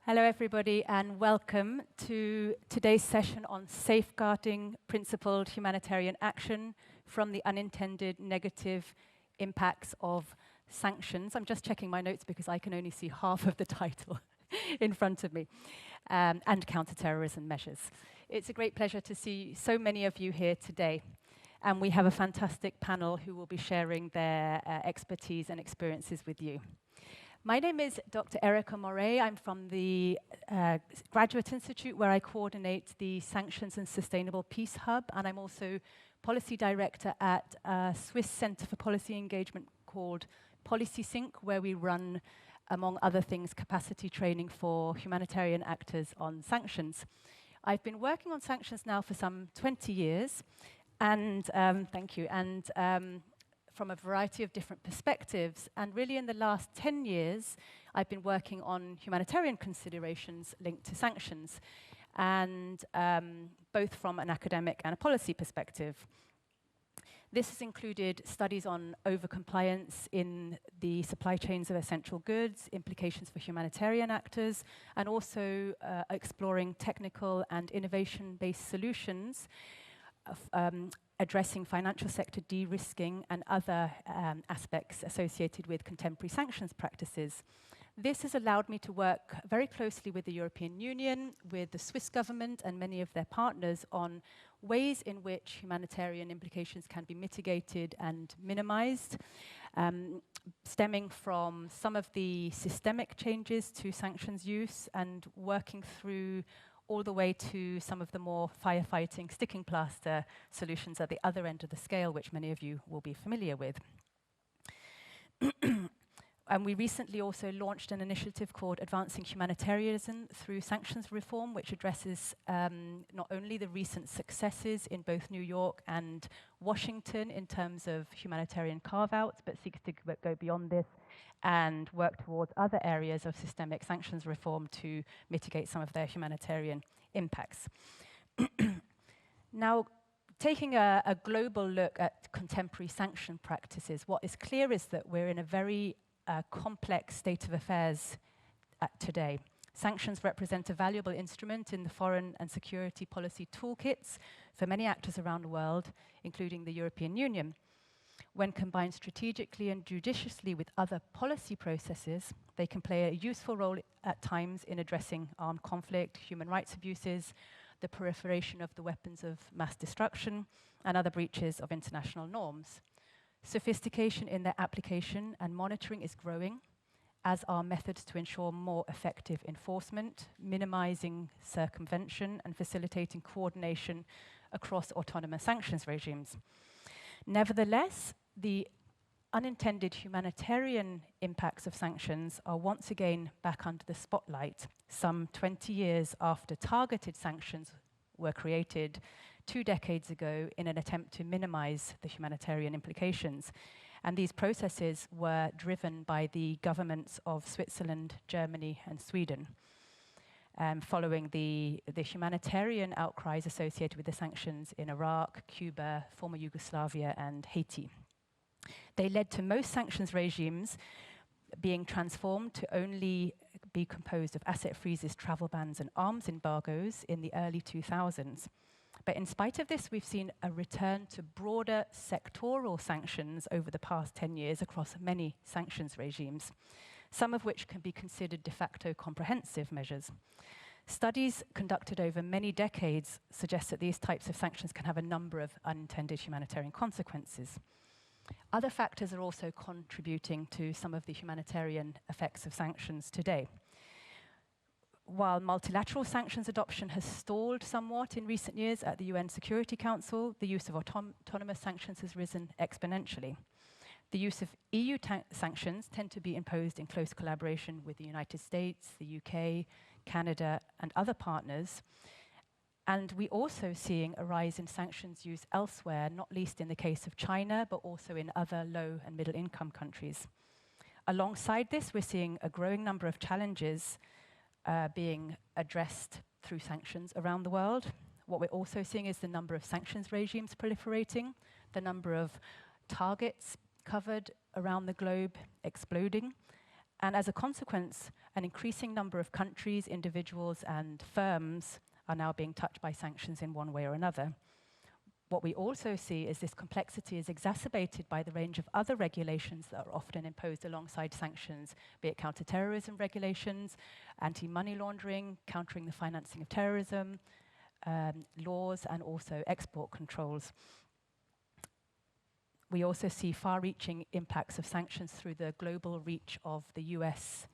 Hello, everybody, and welcome to today's session on safeguarding principled humanitarian action from the unintended negative impacts of sanctions. I'm just checking my notes because I can only see half of the title in front of me, and counterterrorism measures. It's a great pleasure to see so many of you here today. And we have a fantastic panel who will be sharing their expertise and experiences with you. My name is Dr. Erica Moret. I'm from the Graduate Institute, where I coordinate the Sanctions and Sustainable Peace Hub, and I'm also Policy Director at a Swiss Center for Policy Engagement called PolicySync, where we run, among other things, capacity training for humanitarian actors on sanctions. I've been working on sanctions now for some 20 years, and thank you, and from a variety of different perspectives. And really in the last 10 years, I've been working on humanitarian considerations linked to sanctions, and both from an academic and a policy perspective. This has included studies on overcompliance in the supply chains of essential goods, implications for humanitarian actors, and also exploring technical and innovation-based solutions addressing financial sector de-risking and other aspects associated with contemporary sanctions practices. This has allowed me to work very closely with the European Union, with the Swiss government and many of their partners on ways in which humanitarian implications can be mitigated and minimized, stemming from some of the systemic changes to sanctions use and working through all the way to some of the more firefighting, sticking plaster solutions at the other end of the scale, which many of you will be familiar with. And we recently also launched an initiative called Advancing Humanitarianism Through Sanctions Reform, which addresses not only the recent successes in both New York and Washington in terms of humanitarian carve-outs, but seeks to go beyond this and work towards other areas of systemic sanctions reform to mitigate some of their humanitarian impacts. Now, taking a global look at contemporary sanction practices, what is clear is that we're in a very complex state of affairs today. Sanctions represent a valuable instrument in the foreign and security policy toolkits for many actors around the world, including the European Union. When combined strategically and judiciously with other policy processes, they can play a useful role at times in addressing armed conflict, human rights abuses, the proliferation of the weapons of mass destruction, and other breaches of international norms. Sophistication in their application and monitoring is growing, as are methods to ensure more effective enforcement, minimizing circumvention, and facilitating coordination across autonomous sanctions regimes. Nevertheless, the unintended humanitarian impacts of sanctions are once again back under the spotlight, some 20 years after targeted sanctions were created 2 decades ago in an attempt to minimize the humanitarian implications. And these processes were driven by the governments of Switzerland, Germany, and Sweden, following the humanitarian outcries associated with the sanctions in Iraq, Cuba, former Yugoslavia, and Haiti. They led to most sanctions regimes being transformed to only be composed of asset freezes, travel bans, and arms embargoes in the early 2000s. But in spite of this, we've seen a return to broader sectoral sanctions over the past 10 years across many sanctions regimes, some of which can be considered de facto comprehensive measures. Studies conducted over many decades suggest that these types of sanctions can have a number of unintended humanitarian consequences. Other factors are also contributing to some of the humanitarian effects of sanctions today. While multilateral sanctions adoption has stalled somewhat in recent years at the UN Security Council, the use of autonomous sanctions has risen exponentially. The use of EU sanctions tend to be imposed in close collaboration with the United States, the UK, Canada, and other partners. And we're also seeing a rise in sanctions use elsewhere, not least in the case of China, but also in other low and middle income countries. Alongside this, we're seeing a growing number of challenges being addressed through sanctions around the world. What we're also seeing is the number of sanctions regimes proliferating, the number of targets covered around the globe exploding, And as a consequence, an increasing number of countries, individuals, and firms are now being touched by sanctions in one way or another. What we also see is this complexity is exacerbated by the range of other regulations that are often imposed alongside sanctions, be it counterterrorism regulations, anti-money laundering, countering the financing of terrorism, laws, and also export controls. We also see far-reaching impacts of sanctions through the global reach of the US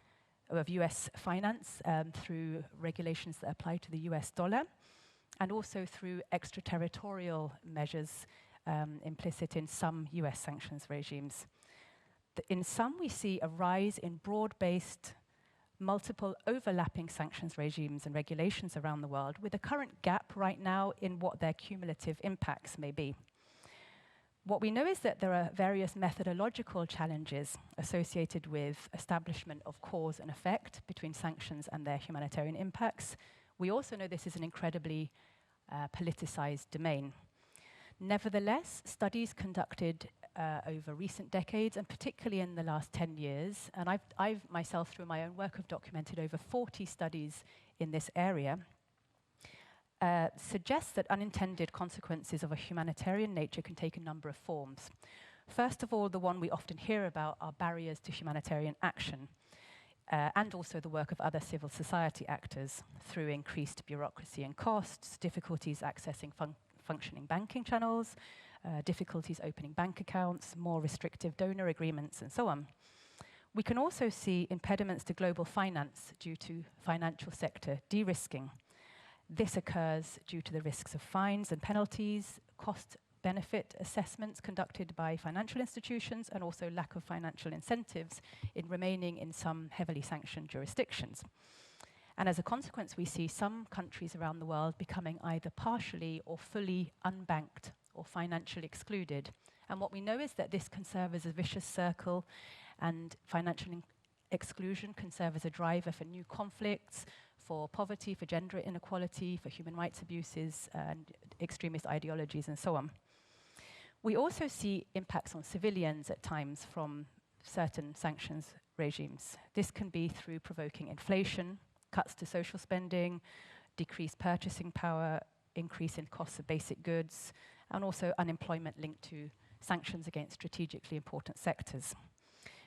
finance, through regulations that apply to the US dollar, and also through extraterritorial measures implicit in some US sanctions regimes. In some, we see a rise in broad-based, multiple overlapping sanctions regimes and regulations around the world, with a current gap right now in what their cumulative impacts may be. What we know is that there are various methodological challenges associated with establishment of cause and effect between sanctions and their humanitarian impacts. We also know this is an incredibly politicized domain. Nevertheless, studies conducted over recent decades, and particularly in the last 10 years, and I've myself, through my own work, have documented over 40 studies in this area, suggests that unintended consequences of a humanitarian nature can take a number of forms. First of all, the one we often hear about are barriers to humanitarian action, and also the work of other civil society actors through increased bureaucracy and costs, difficulties accessing functioning banking channels, difficulties opening bank accounts, more restrictive donor agreements, and so on. We can also see impediments to global finance due to financial sector de-risking. This occurs due to the risks of fines and penalties, cost-benefit assessments conducted by financial institutions, and also lack of financial incentives in remaining in some heavily sanctioned jurisdictions. And as a consequence, we see some countries around the world becoming either partially or fully unbanked or financially excluded. And what we know is that this can serve as a vicious circle, and financial exclusion can serve as a driver for new conflicts, for poverty, for gender inequality, for human rights abuses, and extremist ideologies, and so on. We also see impacts on civilians at times from certain sanctions regimes. This can be through provoking inflation, cuts to social spending, decreased purchasing power, increase in costs of basic goods, and also unemployment linked to sanctions against strategically important sectors.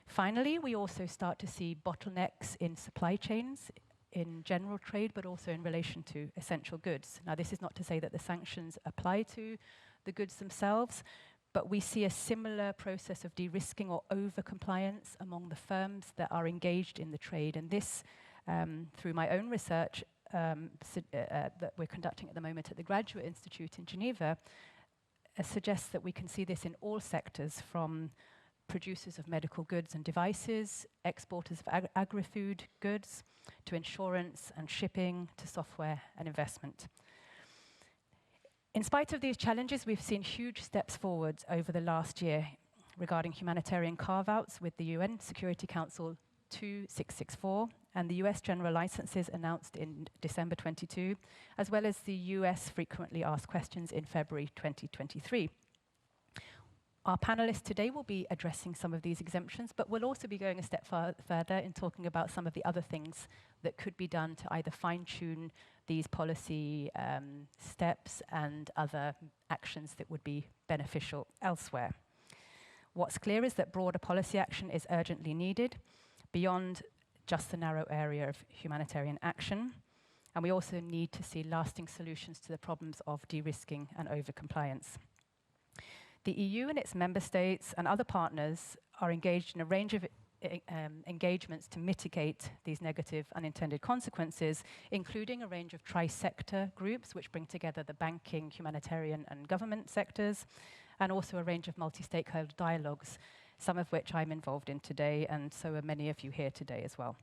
Finally, we also start to see bottlenecks in supply chains, in general trade, but also in relation to essential goods. Now, this is not to say that the sanctions apply to the goods themselves, but we see a similar process of de-risking or over-compliance among the firms that are engaged in the trade. And this, through my own research that we're conducting at the moment at the Graduate Institute in Geneva, suggests that we can see this in all sectors, from producers of medical goods and devices, exporters of agri-food goods, to insurance and shipping, to software and investment. In spite of these challenges, we've seen huge steps forward over the last year regarding humanitarian carve-outs with the UN Security Council 2664 and the US General Licenses announced in December 22, as well as the US Frequently Asked Questions in February 2023. Our panelists today will be addressing some of these exemptions, but we'll also be going a step further in talking about some of the other things that could be done to either fine-tune these policy steps and other actions that would be beneficial elsewhere. What's clear is that broader policy action is urgently needed beyond just the narrow area of humanitarian action, and we also need to see lasting solutions to the problems of de-risking and over-compliance. The EU and its member states and other partners are engaged in a range of engagements to mitigate these negative unintended consequences, including a range of tri-sector groups which bring together the banking, humanitarian and government sectors, and also a range of multi-stakeholder dialogues, some of which I'm involved in today, and so are many of you here today as well.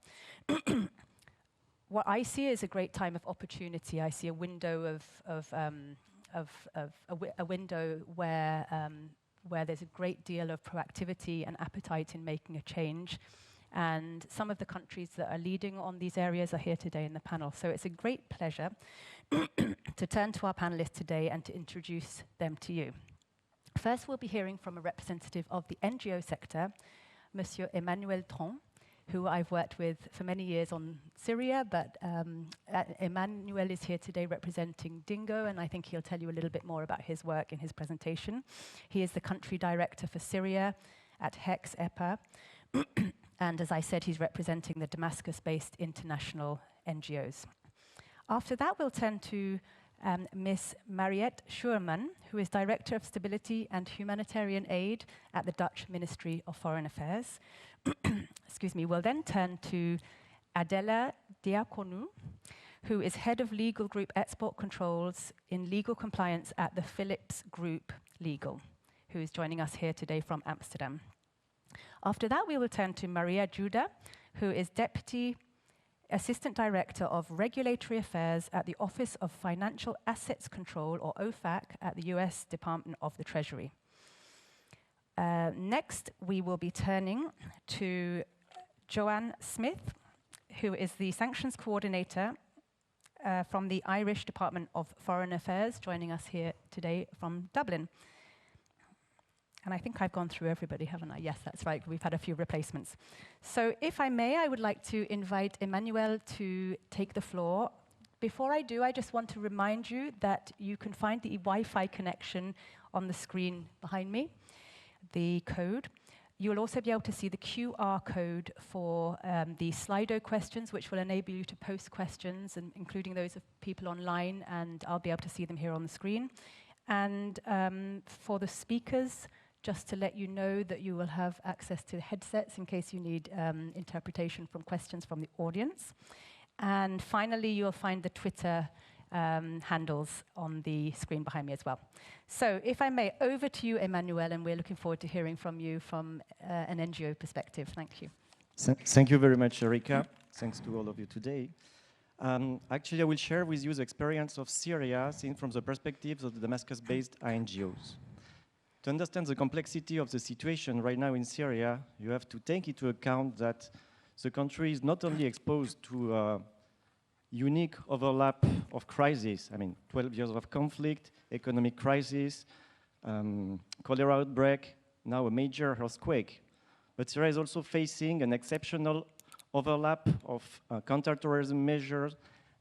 What I see is a great time of opportunity. I see a window a window where there's a great deal of proactivity and appetite in making a change. And some of the countries that are leading on these areas are here today in the panel. So it's a great pleasure to turn to our panelists today and to introduce them to you. First, we'll be hearing from a representative of the NGO sector, Monsieur Emmanuel Tron, who I've worked with for many years on Syria, but Emmanuel is here today representing Dingo, and I think he'll tell you a little bit more about his work in his presentation. He is the country director for Syria at HEX EPA, and as I said, he's representing the Damascus-based international NGOs. After that, we'll turn to Ms. Mariette Schuurman, who is Director of Stability and Humanitarian Aid at the Dutch Ministry of Foreign Affairs. Excuse me. We'll then turn to Adela Diaconou, who is Head of Legal Group Export Controls in Legal Compliance at the Philips Group Legal, who is joining us here today from Amsterdam. After that, we will turn to Maria Juda, who is Deputy Assistant Director of Regulatory Affairs at the Office of Financial Assets Control, or OFAC, at the US Department of the Treasury. Next, we will be turning to Joanne Smith, who is the Sanctions Coordinator from the Irish Department of Foreign Affairs, joining us here today from Dublin. And I think I've gone through everybody, haven't I? Yes, that's right. We've had a few replacements. So if I may, I would like to invite Emmanuel to take the floor. Before I do, I just want to remind you that you can find the Wi-Fi connection on the screen behind me, the code. You'll also be able to see the QR code for the Slido questions, which will enable you to post questions, and including those of people online, and I'll be able to see them here on the screen. And for the speakers, just to let you know that you will have access to headsets in case you need interpretation from questions from the audience. And finally, you'll find the Twitter handles on the screen behind me as well. So if I may, over to you, Emmanuel, and we're looking forward to hearing from you from an NGO perspective. Thank you. Thank you very much, Erika. Thanks to all of you today. Actually, I will share with you the experience of Syria seen from the perspectives of the Damascus-based NGOs. To understand the complexity of the situation right now in Syria, you have to take into account that the country is not only exposed to a unique overlap of crises, 12 years of conflict, economic crisis, cholera outbreak, now a major earthquake, but Syria is also facing an exceptional overlap of counterterrorism measures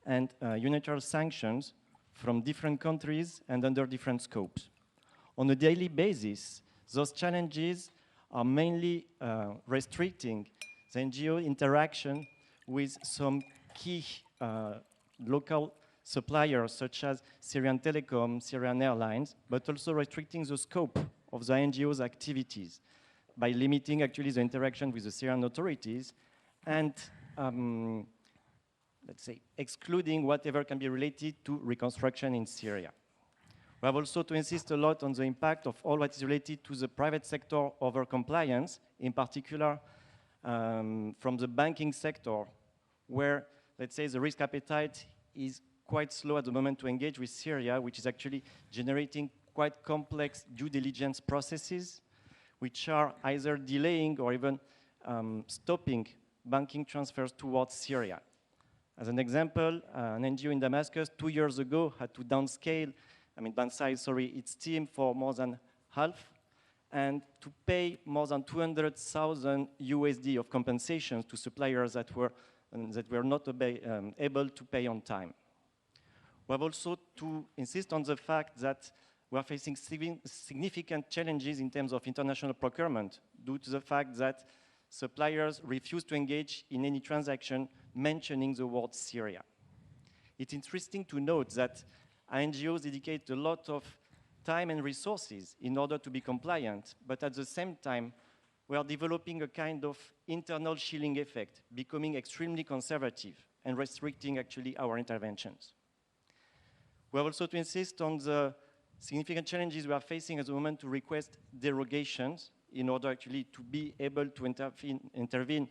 and unilateral sanctions from different countries and under different scopes. On a daily basis, those challenges are mainly restricting the NGO interaction with some key local suppliers such as Syrian Telecom, Syrian Airlines, but also restricting the scope of the NGO's activities by limiting actually the interaction with the Syrian authorities and let's say excluding whatever can be related to reconstruction in Syria. We have also to insist a lot on the impact of all what is related to the private sector over compliance, in particular from the banking sector, where, let's say, the risk appetite is quite slow at the moment to engage with Syria, which is actually generating quite complex due diligence processes, which are either delaying or even stopping banking transfers towards Syria. As an example, an NGO in Damascus 2 years ago had to downsize its team for more than half, and to pay more than 200,000 USD of compensations to suppliers that were not able to pay on time. We have also to insist on the fact that we are facing significant challenges in terms of international procurement due to the fact that suppliers refuse to engage in any transaction mentioning the word Syria. It's interesting to note that NGOs dedicate a lot of time and resources in order to be compliant, but at the same time, we are developing a kind of internal shielding effect, becoming extremely conservative and restricting actually our interventions. We have also to insist on the significant challenges we are facing at the moment to request derogations in order actually to be able to intervene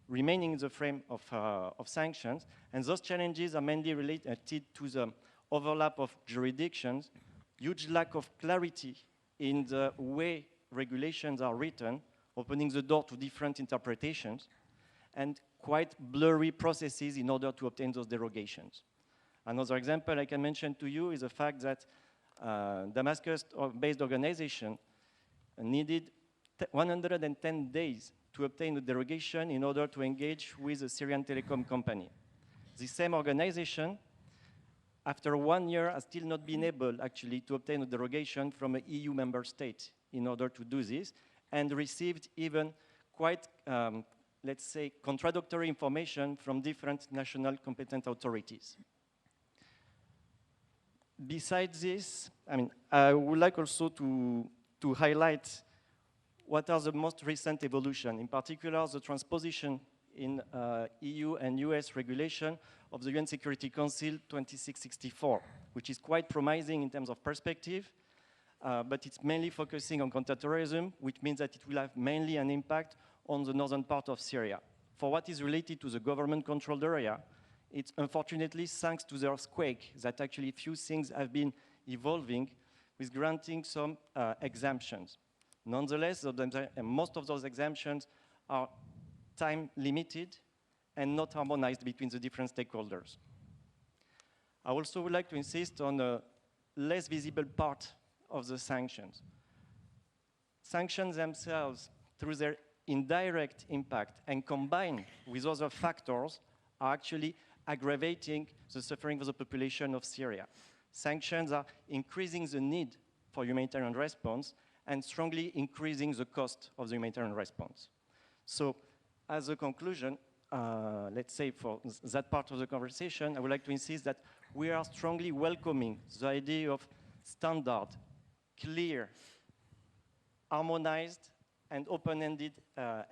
remaining in the frame of sanctions. And those challenges are mainly related to the overlap of jurisdictions, huge lack of clarity in the way regulations are written, opening the door to different interpretations, and quite blurry processes in order to obtain those derogations. Another example I can mention to you is the fact that Damascus-based organization needed 110 days to obtain a derogation in order to engage with a Syrian telecom company. The same organization, after 1 year, has still not been able actually to obtain a derogation from an EU member state in order to do this, and received even quite, let's say, contradictory information from different national competent authorities. Besides this, I would like also to highlight what are the most recent evolution, in particular the transposition in EU and US regulation of the UN Security Council 2664, which is quite promising in terms of perspective, but it's mainly focusing on counterterrorism, which means that it will have mainly an impact on the northern part of Syria. For what is related to the government-controlled area, it's unfortunately thanks to the earthquake that actually few things have been evolving with granting some exemptions. Nonetheless, most of those exemptions are time limited and not harmonized between the different stakeholders. I also would like to insist on a less visible part of the sanctions. Sanctions themselves, through their indirect impact and combined with other factors, are actually aggravating the suffering of the population of Syria. Sanctions are increasing the need for humanitarian response and strongly increasing the cost of the humanitarian response. So, as a conclusion, let's say for that part of the conversation, I would like to insist that we are strongly welcoming the idea of standard, clear, harmonized, and open-ended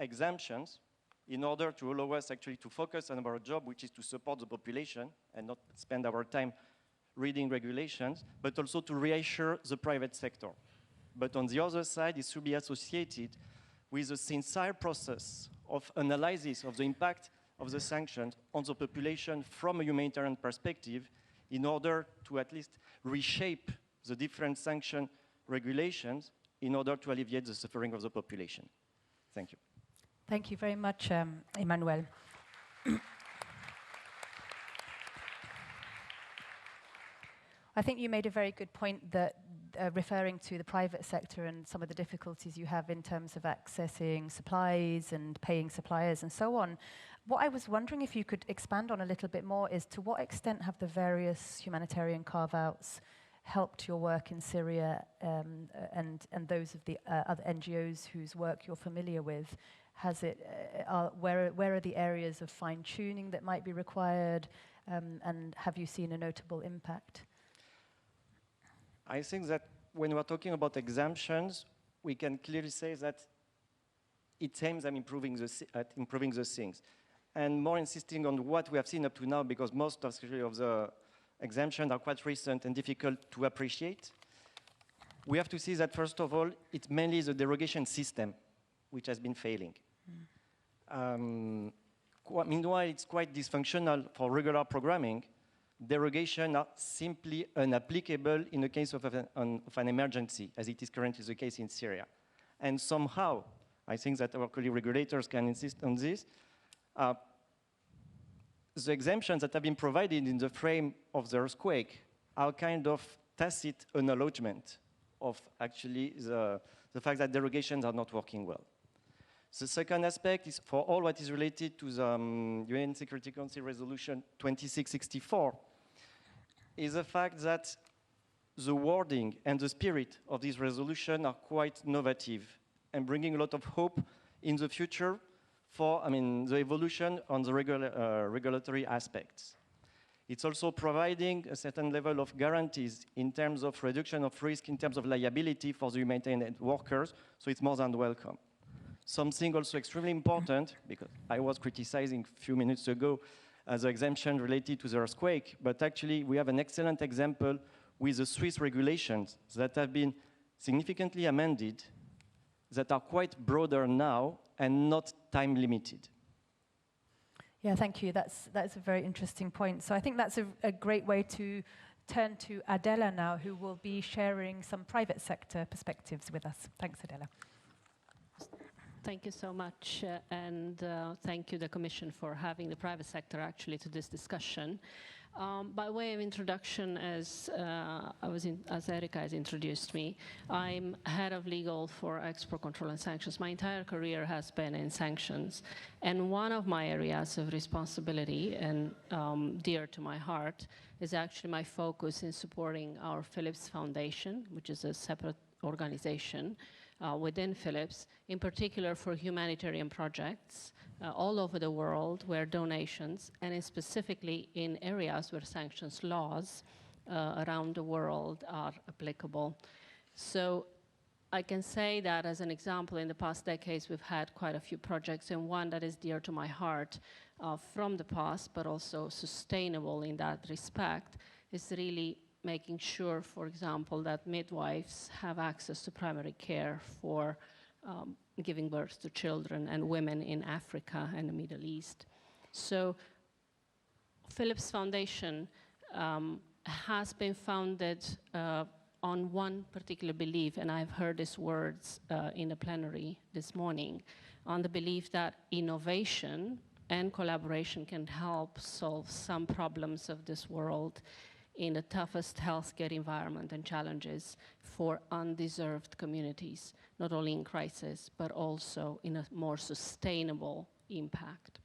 exemptions in order to allow us actually to focus on our job, which is to support the population and not spend our time reading regulations, but also to reassure the private sector. But on the other side, it should be associated with a sincere process of analysis of the impact of the sanctions on the population from a humanitarian perspective in order to at least reshape the different sanction regulations in order to alleviate the suffering of the population. Thank you. Thank you very much, Emmanuel. I think you made a very good point that referring to the private sector and some of the difficulties you have in terms of accessing supplies and paying suppliers and so on. What I was wondering if you could expand on a little bit more is to what extent have the various humanitarian carve-outs helped your work in Syria and those of the other NGOs whose work you're familiar with? Has it, where are the areas of fine-tuning that might be required, and have you seen a notable impact? I think that when we're talking about exemptions, we can clearly say that it aims at improving the things, and more insisting on what we have seen up to now, because most of the exemptions are quite recent and difficult to appreciate. We have to see that, first of all, it's mainly the derogation system which has been failing. Meanwhile, it's quite dysfunctional for regular programming. Derogations are simply unapplicable in the case of an emergency, as it is currently the case in Syria. And somehow, I think that our colleague regulators can insist on this, the exemptions that have been provided in the frame of the earthquake are kind of tacit acknowledgement of actually the fact that derogations are not working well. The second aspect is for all what is related to the UN Security Council Resolution 2664 is the fact that the wording and the spirit of this resolution are quite innovative and bringing a lot of hope in the future for the evolution on the regulatory aspects. It's also providing a certain level of guarantees in terms of reduction of risk, in terms of liability for the humanitarian workers, so it's more than welcome. Something also extremely important, because I was criticizing a few minutes ago the exemption related to the earthquake, but actually we have an excellent example with the Swiss regulations that have been significantly amended, that are quite broader now and not time limited. Yeah, thank you. That's a very interesting point. So I think that's a great way to turn to Adela now, who will be sharing some private sector perspectives with us. Thanks, Adela. Thank you so much, and thank you, the Commission, for having the private sector actually to this discussion. By way of introduction, as Erika has introduced me, I'm head of legal for export control and sanctions. My entire career has been in sanctions, and one of my areas of responsibility and dear to my heart is actually my focus in supporting our Philips Foundation, which is a separate organization within Philips, in particular for humanitarian projects all over the world where donations, and specifically in areas where sanctions laws around the world are applicable. So I can say that as an example, in the past decades, we've had quite a few projects, and one that is dear to my heart from the past, but also sustainable in that respect, is really making sure, for example, that midwives have access to primary care for giving birth to children and women in Africa and the Middle East. So Philips Foundation has been founded on one particular belief, and I've heard these words in the plenary this morning, on the belief that innovation and collaboration can help solve some problems of this world in the toughest healthcare environment and challenges for undeserved communities, not only in crisis, but also in a more sustainable impact.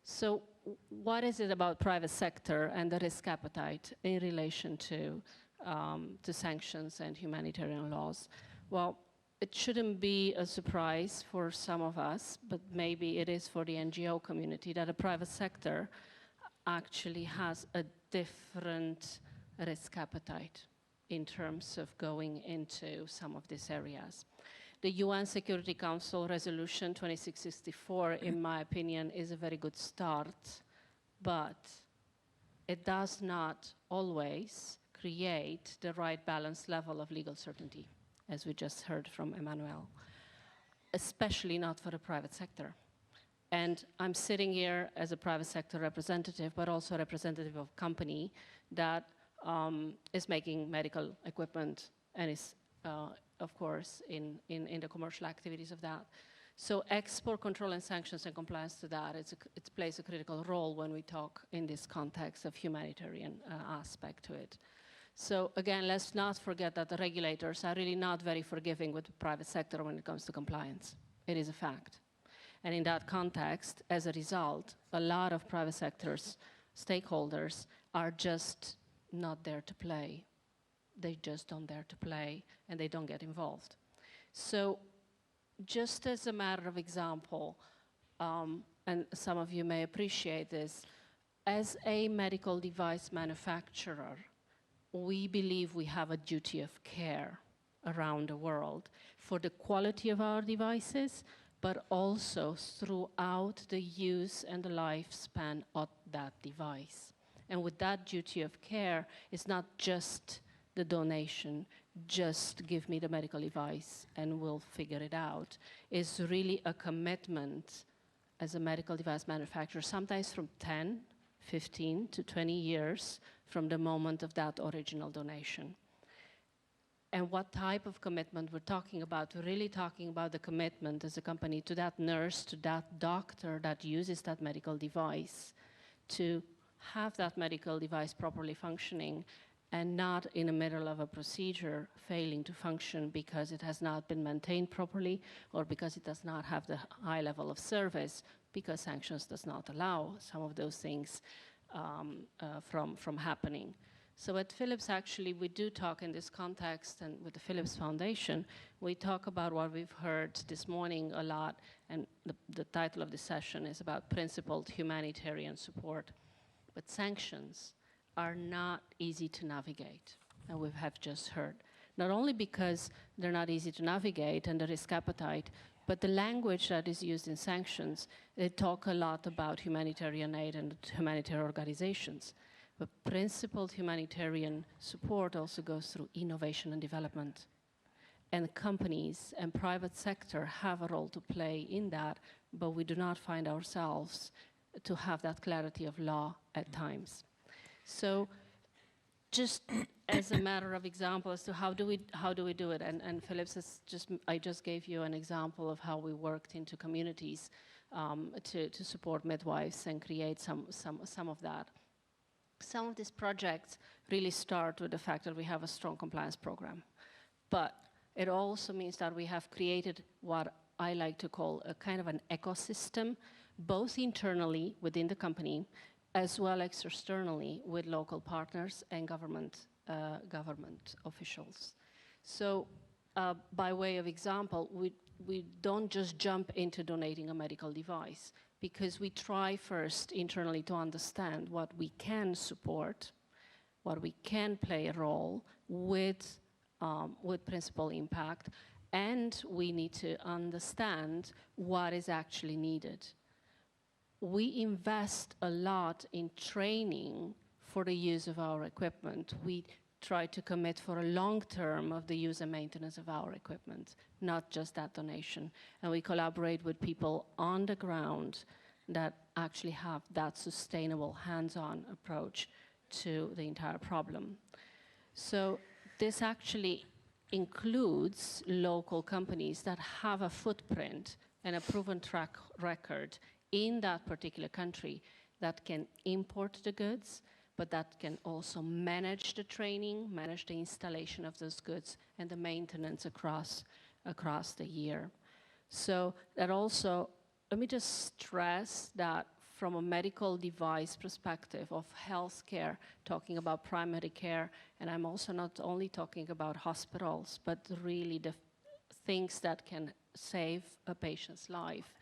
So what is it about private sector and the risk appetite in relation to sanctions and humanitarian laws? Well, it shouldn't be a surprise for some of us, but maybe it is for the NGO community, that the private sector actually has a different risk appetite in terms of going into some of these areas. The UN Security Council Resolution 2664, in my opinion, is a very good start, but it does not always create the right balanced level of legal certainty, as we just heard from Emmanuel, especially not for the private sector. And I'm sitting here as a private sector representative, but also a representative of a company that is making medical equipment and is, of course, in the commercial activities of that. So export control and sanctions and compliance to that, it plays a critical role when we talk in this context of humanitarian aspect to it. So again, let's not forget that the regulators are really not very forgiving with the private sector when it comes to compliance. It is a fact. And in that context, as a result, a lot of private sector's stakeholders are just not there to play. They just don't dare to play, and they don't get involved. So just as a matter of example, and some of you may appreciate this, as a medical device manufacturer, we believe we have a duty of care around the world for the quality of our devices, but also throughout the use and the lifespan of that device. And with that duty of care, it's not just the donation, just give me the medical device and we'll figure it out. It's really a commitment as a medical device manufacturer, sometimes from 10, 15 to 20 years from the moment of that original donation. And what type of commitment we're talking about? We're really talking about the commitment as a company to that nurse, to that doctor that uses that medical device, to have that medical device properly functioning and not in the middle of a procedure failing to function because it has not been maintained properly or because it does not have the high level of service, because sanctions does not allow some of those things from happening. So at Philips, actually, we do talk in this context, and with the Philips Foundation, we talk about what we've heard this morning a lot, and the title of the session is about principled humanitarian support. But sanctions are not easy to navigate, and we have just heard. Not only because they're not easy to navigate and the risk appetite, but the language that is used in sanctions, they talk a lot about humanitarian aid and humanitarian organizations. But principled humanitarian support also goes through innovation and development. And companies and private sector have a role to play in that, but we do not find ourselves to have that clarity of law at times. So just as a matter of example as to how do we do it, and Philips has I just gave you an example of how we worked into communities to support midwives and create some of that. Some of these projects really start with the fact that we have a strong compliance program. But it also means that we have created what I like to call a kind of an ecosystem, both internally within the company, as well as externally with local partners and government officials. So by way of example, we don't just jump into donating a medical device, because we try first internally to understand what we can support, what we can play a role with principal impact, and we need to understand what is actually needed. We invest a lot in training for the use of our equipment. We try to commit for a long term of the use and maintenance of our equipment, not just that donation. And we collaborate with people on the ground that actually have that sustainable hands-on approach to the entire problem. So this actually includes local companies that have a footprint and a proven track record in that particular country that can import the goods, but that can also manage the training, manage the installation of those goods, and the maintenance across the year. So that also, let me just stress that from a medical device perspective of healthcare, talking about primary care, and I'm also not only talking about hospitals, but really the things that can save a patient's life.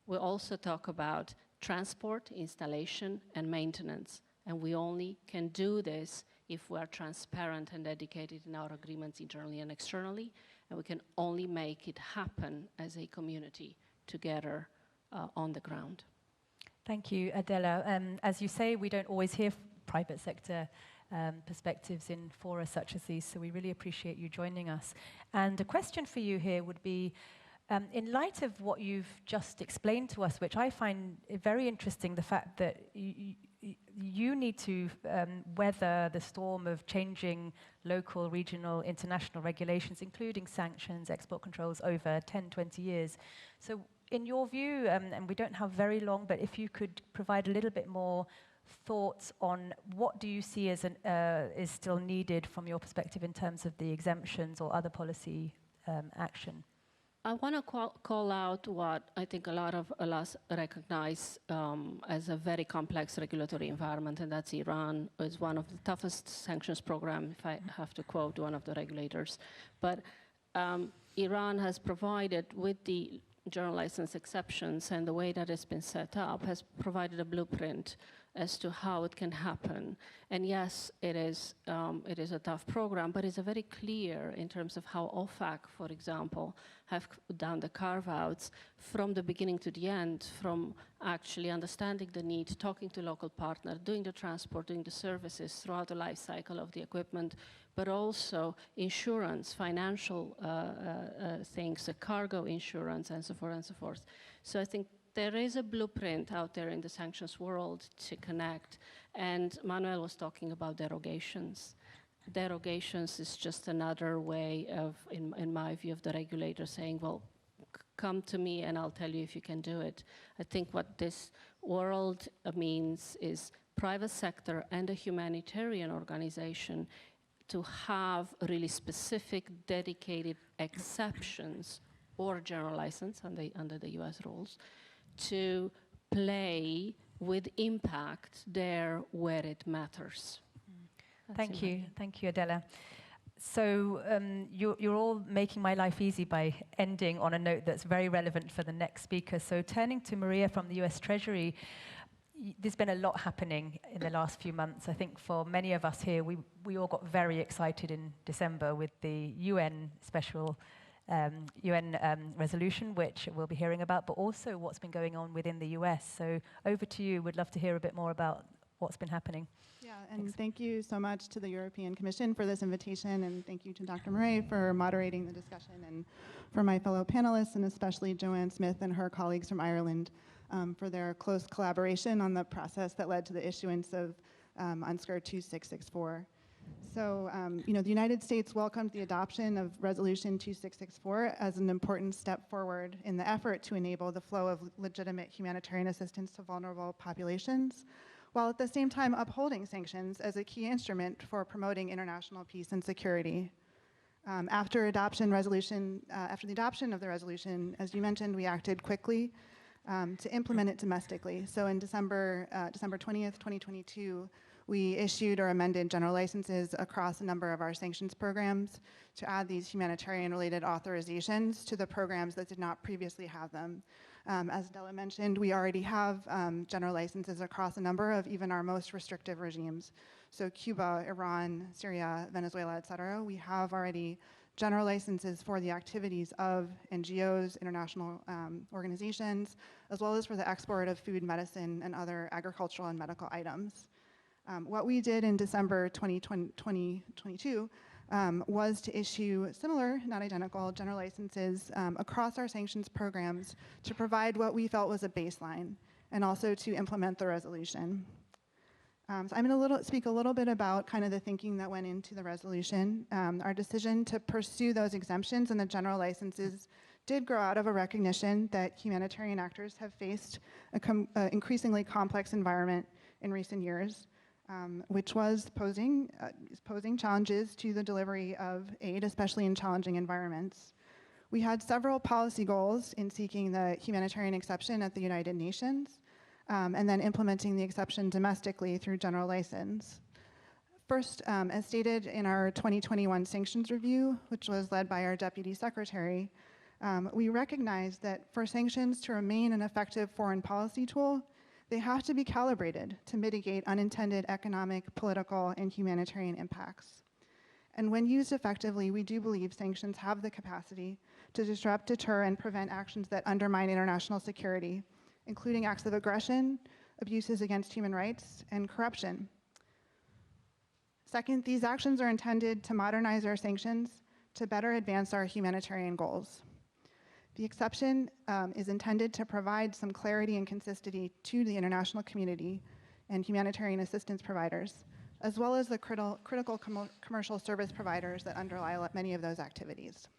We also talk about transport, installation, and maintenance. And we only can do this if we are transparent and dedicated in our agreements internally and externally. And we can only make it happen as a community together on the ground. Thank you, Adela. As you say, we don't always hear private sector perspectives in fora such as these, so we really appreciate you joining us. And a question for you here would be, in light of what you've just explained to us, which I find very interesting, the fact that you need to weather the storm of changing local, regional, international regulations, including sanctions, export controls over 10, 20 years. So in your view, and we don't have very long, but if you could provide a little bit more thoughts on what do you see as is still needed from your perspective in terms of the exemptions or other policy action? I want to call out what I think a lot of us recognize as a very complex regulatory environment, and that's Iran. It's one of the toughest sanctions programs, if I have to quote one of the regulators. But Iran has provided, with the general license exceptions and the way that it's been set up, has provided a blueprint as to how it can happen. And yes, it is a tough program, but it's a very clear in terms of how OFAC, for example, have done the carve-outs from the beginning to the end, from actually understanding the need, talking to local partners, doing the transport, doing the services throughout the life cycle of the equipment, but also insurance, financial things, the cargo insurance, and so forth and so forth. So I think there is a blueprint out there in the sanctions world to connect. And Manuel was talking about derogations. Derogations is just another way of, in my view, of the regulator saying, well, come to me and I'll tell you if you can do it. I think what this world means is private sector and a humanitarian organization to have really specific, dedicated exceptions or general license under the US rules to play with impact there where it matters. Thank you, Adela. So you're all making my life easy by ending on a note that's very relevant for the next speaker. So turning to Maria from the US Treasury, there's been a lot happening in the last few months. I think for many of us here, we all got very excited in December with the UN special UN resolution, which we'll be hearing about, but also what's been going on within the US. So over to you. We'd love to hear a bit more about what's been happening. Yeah, and thank you so much to the European Commission for this invitation, and thank you to Dr. Murray for moderating the discussion, and for my fellow panelists, and especially Joanne Smith and her colleagues from Ireland for their close collaboration on the process that led to the issuance of UNSCR 2664. So, the United States welcomed the adoption of Resolution 2664 as an important step forward in the effort to enable the flow of legitimate humanitarian assistance to vulnerable populations. while at the same time upholding sanctions as a key instrument for promoting international peace and security. After the adoption of the resolution, as you mentioned, we acted quickly to implement it domestically. So in December 20th, 2022, we issued or amended general licenses across a number of our sanctions programs to add these humanitarian-related authorizations to the programs that did not previously have them. As Della mentioned, we already have general licenses across a number of even our most restrictive regimes. So Cuba, Iran, Syria, Venezuela, et cetera. We have already general licenses for the activities of NGOs, international organizations, as well as for the export of food, medicine, and other agricultural and medical items. What we did in December 2022 was to issue similar, not identical, general licenses across our sanctions programs to provide what we felt was a baseline and also to implement the resolution. So I'm going to speak a little bit about kind of the thinking that went into the resolution. Our decision to pursue those exemptions and the general licenses did grow out of a recognition that humanitarian actors have faced an increasingly complex environment in recent years, which was posing challenges to the delivery of aid, especially in challenging environments. We had several policy goals in seeking the humanitarian exception at the United Nations, and then implementing the exception domestically through general license. First, as stated in our 2021 sanctions review, which was led by our Deputy Secretary, we recognized that for sanctions to remain an effective foreign policy tool, they have to be calibrated to mitigate unintended economic, political, and humanitarian impacts. And when used effectively, we do believe sanctions have the capacity to disrupt, deter, and prevent actions that undermine international security, including acts of aggression, abuses against human rights, and corruption. Second, these actions are intended to modernize our sanctions to better advance our humanitarian goals. The exception is intended to provide some clarity and consistency to the international community and humanitarian assistance providers, as well as the critical commercial service providers that underlie many of those activities.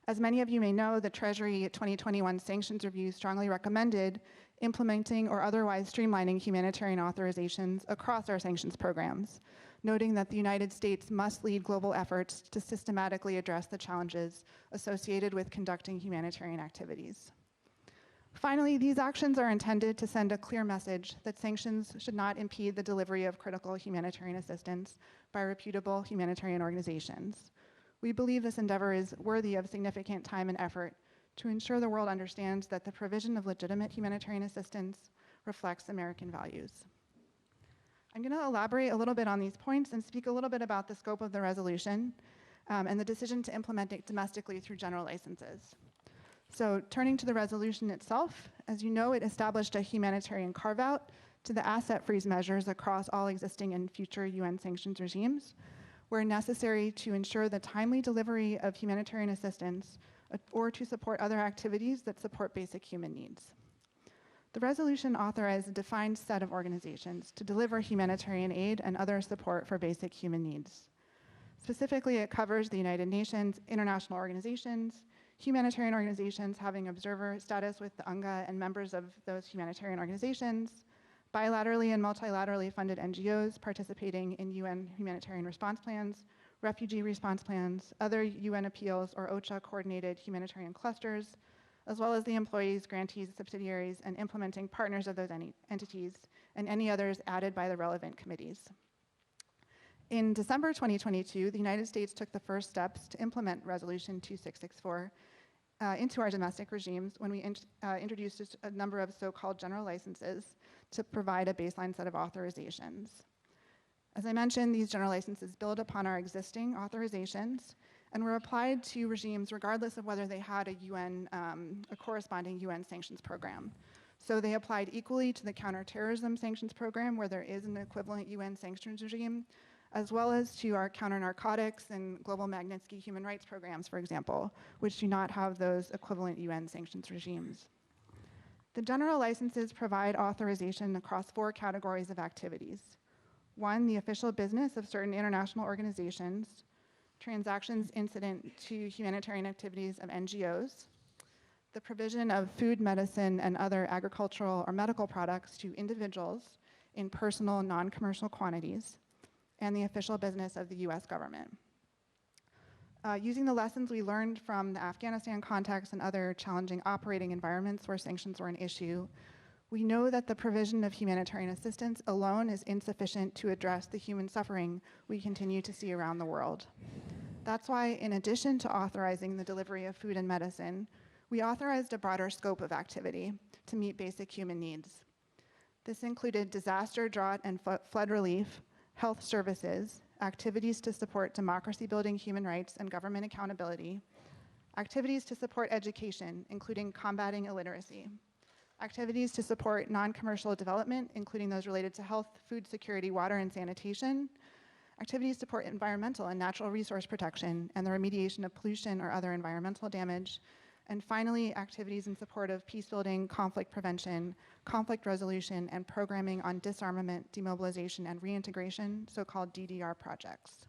As many of you may know, the Treasury 2021 sanctions review strongly recommended implementing or otherwise streamlining humanitarian authorizations across our sanctions programs, noting that the United States must lead global efforts to systematically address the challenges associated with conducting humanitarian activities. Finally, these actions are intended to send a clear message that sanctions should not impede the delivery of critical humanitarian assistance by reputable humanitarian organizations. We believe this endeavor is worthy of significant time and effort to ensure the world understands that the provision of legitimate humanitarian assistance reflects American values. I'm going to elaborate a little bit on these points and speak a little bit about the scope of the resolution and the decision to implement it domestically through general licenses. So turning to the resolution itself, as you know, it established a humanitarian carve-out to the asset freeze measures across all existing and future UN sanctions regimes, where necessary to ensure the timely delivery of humanitarian assistance or to support other activities that support basic human needs. The resolution authorized a defined set of organizations to deliver humanitarian aid and other support for basic human needs. Specifically, it covers the United Nations, international organizations, humanitarian organizations having observer status with the UNGA and members of those humanitarian organizations, bilaterally and multilaterally funded NGOs participating in UN humanitarian response plans, refugee response plans, other UN appeals or OCHA coordinated humanitarian clusters, as well as the employees, grantees, subsidiaries, and implementing partners of those entities, and any others added by the relevant committees. In December 2022, the United States took the first steps to implement Resolution 2664 into our domestic regimes when we introduced a number of so-called general licenses to provide a baseline set of authorizations. As I mentioned, these general licenses build upon our existing authorizations and were applied to regimes regardless of whether they had a corresponding UN sanctions program. So they applied equally to the counterterrorism sanctions program, where there is an equivalent UN sanctions regime, as well as to our counter-narcotics and global Magnitsky human rights programs, for example, which do not have those equivalent UN sanctions regimes. The general licenses provide authorization across 4 categories of activities. 1, the official business of certain international organizations, transactions incident to humanitarian activities of NGOs, the provision of food, medicine, and other agricultural or medical products to individuals, in personal, non-commercial quantities, and the official business of the US government. Using the lessons we learned from the Afghanistan context and other challenging operating environments where sanctions were an issue, we know that the provision of humanitarian assistance alone is insufficient to address the human suffering we continue to see around the world. That's why, in addition to authorizing the delivery of food and medicine, we authorized a broader scope of activity to meet basic human needs. This included disaster, drought, and flood relief, health services, activities to support democracy-building human rights and government accountability, activities to support education, including combating illiteracy, activities to support non-commercial development, including those related to health, food security, water, and sanitation, activities to support environmental and natural resource protection and the remediation of pollution or other environmental damage, and finally, activities in support of peace-building, conflict prevention, conflict resolution, and programming on disarmament, demobilization, and reintegration, so-called DDR projects.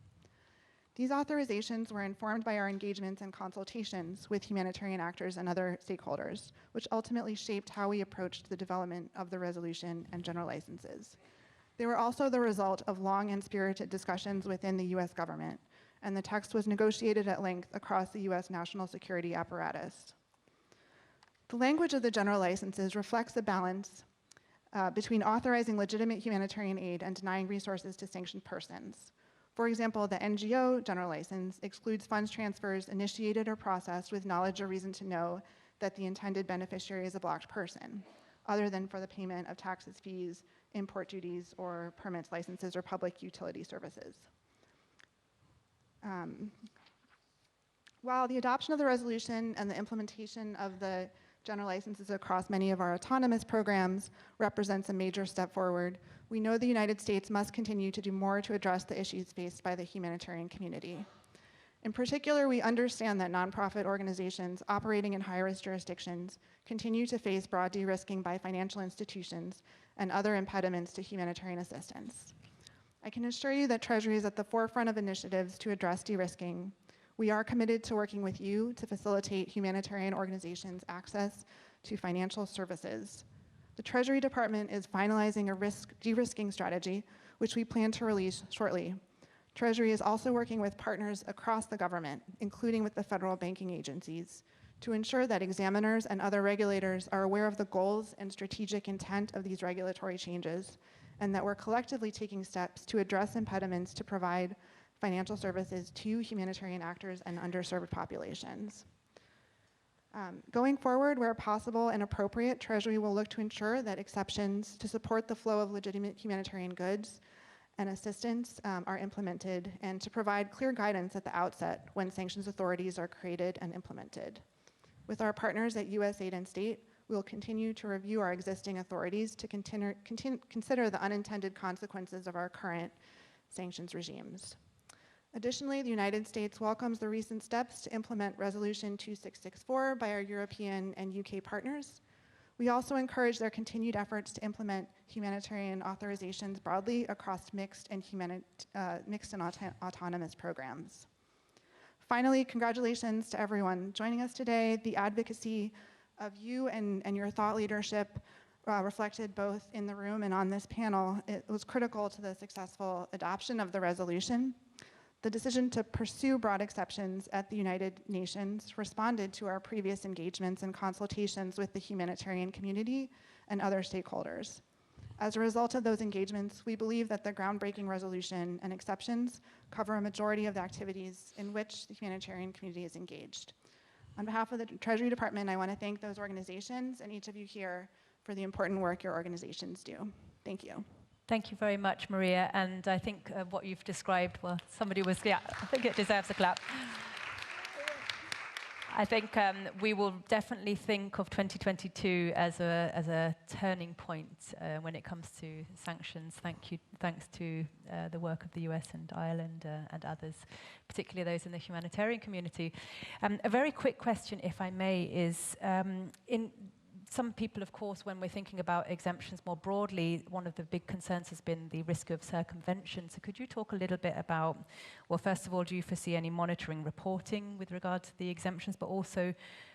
These authorizations were informed by our engagements and consultations with humanitarian actors and other stakeholders, which ultimately shaped how we approached the development of the resolution and general licenses. They were also the result of long and spirited discussions within the US government, and the text was negotiated at length across the US national security apparatus. The language of the general licenses reflects a balance between authorizing legitimate humanitarian aid and denying resources to sanctioned persons. For example, the NGO general license excludes funds transfers initiated or processed with knowledge or reason to know that the intended beneficiary is a blocked person, other than for the payment of taxes, fees, import duties, or permits, licenses, or public utility services. While the adoption of the resolution and the implementation of the general licenses across many of our autonomous programs represents a major step forward, we know the United States must continue to do more to address the issues faced by the humanitarian community. In particular, we understand that nonprofit organizations operating in high-risk jurisdictions continue to face broad de-risking by financial institutions and other impediments to humanitarian assistance. I can assure you that Treasury is at the forefront of initiatives to address de-risking. We are committed to working with you to facilitate humanitarian organizations' access to financial services. The Treasury Department is finalizing a de-risking strategy, which we plan to release shortly. Treasury is also working with partners across the government, including with the federal banking agencies, to ensure that examiners and other regulators are aware of the goals and strategic intent of these regulatory changes, and that we're collectively taking steps to address impediments to provide financial services to humanitarian actors and underserved populations. Going forward, where possible and appropriate, Treasury will look to ensure that exceptions to support the flow of legitimate humanitarian goods and assistance are implemented, and to provide clear guidance at the outset when sanctions authorities are created and implemented. With our partners at USAID and state, we will continue to review our existing authorities to consider the unintended consequences of our current sanctions regimes. Additionally, the United States welcomes the recent steps to implement Resolution 2664 by our European and UK partners. We also encourage their continued efforts to implement humanitarian authorizations broadly across mixed and autonomous programs. Finally, congratulations to everyone joining us today. The advocacy of you and your thought leadership reflected both in the room and on this panel. It was critical to the successful adoption of the resolution. The decision to pursue broad exceptions at the United Nations responded to our previous engagements and consultations with the humanitarian community and other stakeholders. As a result of those engagements, we believe that the groundbreaking resolution and exceptions cover a majority of the activities in which the humanitarian community is engaged. On behalf of the Treasury Department, I want to thank those organizations and each of you here for the important work your organizations do. Thank you. Thank you very much, Maria. And I think what you've described, well, somebody was, yeah, I think it deserves a clap. I think we will definitely think of 2022 as a turning point when it comes to sanctions. Thanks to the work of the US and Ireland and others, particularly those in the humanitarian community. A very quick question, if I may, is some people, of course, when we're thinking about exemptions more broadly, one of the big concerns has been the risk of circumvention. So could you talk a little bit about, well, first of all, do you foresee any monitoring reporting with regard to the exemptions, but also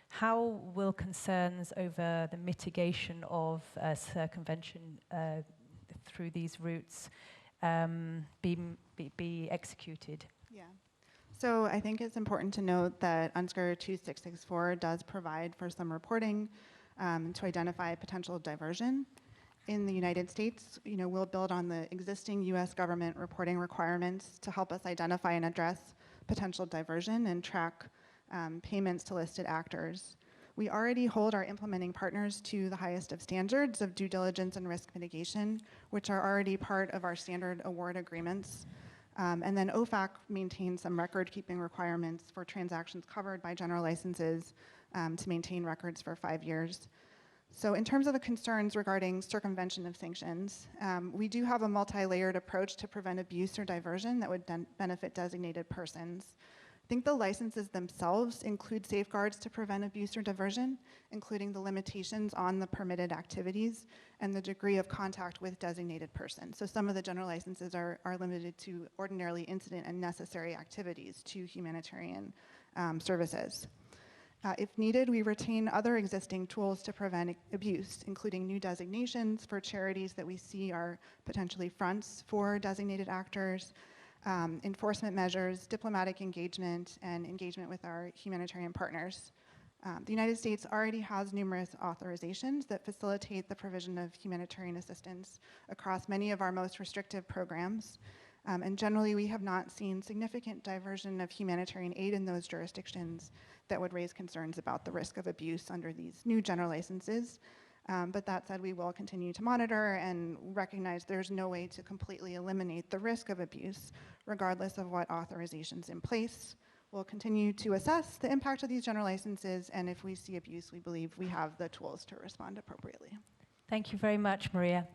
how will concerns over the mitigation of circumvention through these routes be executed? Yeah. So I think it's important to note that UNSCR 2664 does provide for some reporting to identify potential diversion. In the United States, we'll build on the existing US government reporting requirements to help us identify and address potential diversion and track payments to listed actors. We already hold our implementing partners to the highest of standards of due diligence and risk mitigation, which are already part of our standard award agreements. And then OFAC maintains some record-keeping requirements for transactions covered by general licenses to maintain records for 5 years. So in terms of the concerns regarding circumvention of sanctions, we do have a multi-layered approach to prevent abuse or diversion that would benefit designated persons. I think the licenses themselves include safeguards to prevent abuse or diversion, including the limitations on the permitted activities and the degree of contact with designated persons. So some of the general licenses are limited to ordinarily incident and necessary activities to humanitarian services. If needed, we retain other existing tools to prevent abuse, including new designations for charities that we see are potentially fronts for designated actors, enforcement measures, diplomatic engagement, and engagement with our humanitarian partners. The United States already has numerous authorizations that facilitate the provision of humanitarian assistance across many of our most restrictive programs. And generally, we have not seen significant diversion of humanitarian aid in those jurisdictions that would raise concerns about the risk of abuse under these new general licenses. But that said, we will continue to monitor and recognize there's no way to completely eliminate the risk of abuse, regardless of what authorization's in place. We'll continue to assess the impact of these general licenses, and if we see abuse, we believe we have the tools to respond appropriately. Thank you very much, Maria.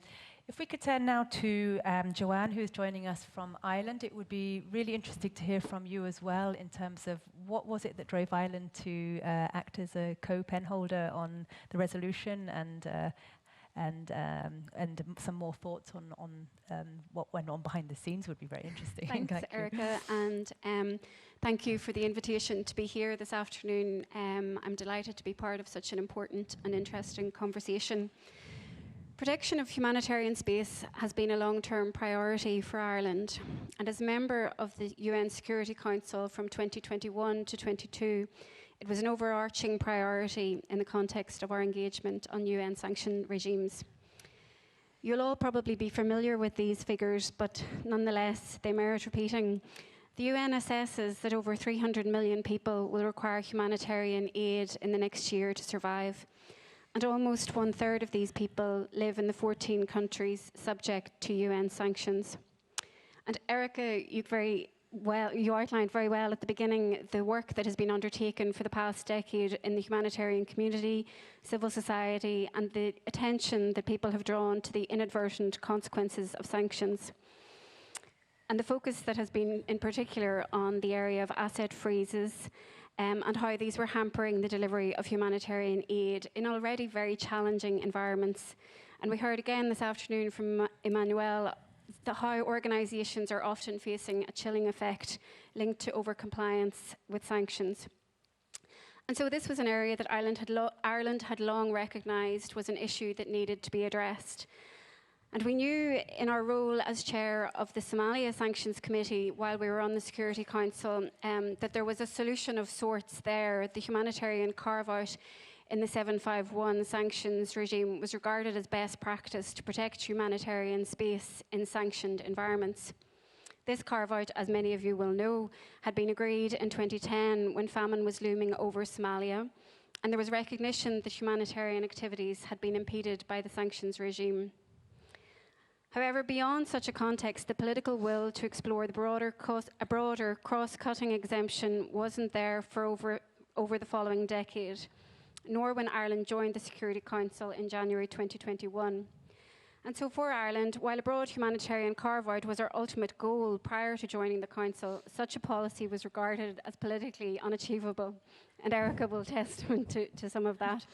If we could turn now to Joanne, who's joining us from Ireland, it would be really interesting to hear from you as well in terms of what was it that drove Ireland to act as a co-pen holder on the resolution, and some more thoughts on what went on behind the scenes would be very interesting. Thanks, Erica, and thank you for the invitation to be here this afternoon. I'm delighted to be part of such an important and interesting conversation. Protection of humanitarian space has been a long-term priority for Ireland, and as a member of the UN Security Council from 2021 to 22, it was an overarching priority in the context of our engagement on UN sanction regimes. You'll all probably be familiar with these figures, but nonetheless, they merit repeating. The UN assesses that over 300 million people will require humanitarian aid in the next year to survive. And almost 1/3 of these people live in the 14 countries subject to UN sanctions. And Erica, you outlined very well at the beginning the work that has been undertaken for the past decade in the humanitarian community, civil society, and the attention that people have drawn to the inadvertent consequences of sanctions. And the focus that has been in particular on the area of asset freezes, and how these were hampering the delivery of humanitarian aid in already very challenging environments. And we heard again this afternoon from Emmanuel how organisations are often facing a chilling effect linked to overcompliance with sanctions. And so this was an area that Ireland had long recognised was an issue that needed to be addressed. And we knew in our role as chair of the Somalia Sanctions Committee while we were on the Security Council that there was a solution of sorts there. The humanitarian carve-out in the 751 sanctions regime was regarded as best practice to protect humanitarian space in sanctioned environments. This carve-out, as many of you will know, had been agreed in 2010 when famine was looming over Somalia, and there was recognition that humanitarian activities had been impeded by the sanctions regime. However, beyond such a context, the political will to explore a broader cross-cutting exemption wasn't there for over the following decade, nor when Ireland joined the Security Council in January 2021. And so for Ireland, while a broad humanitarian carve-out was our ultimate goal prior to joining the Council, such a policy was regarded as politically unachievable, and Erica will testament to some of that.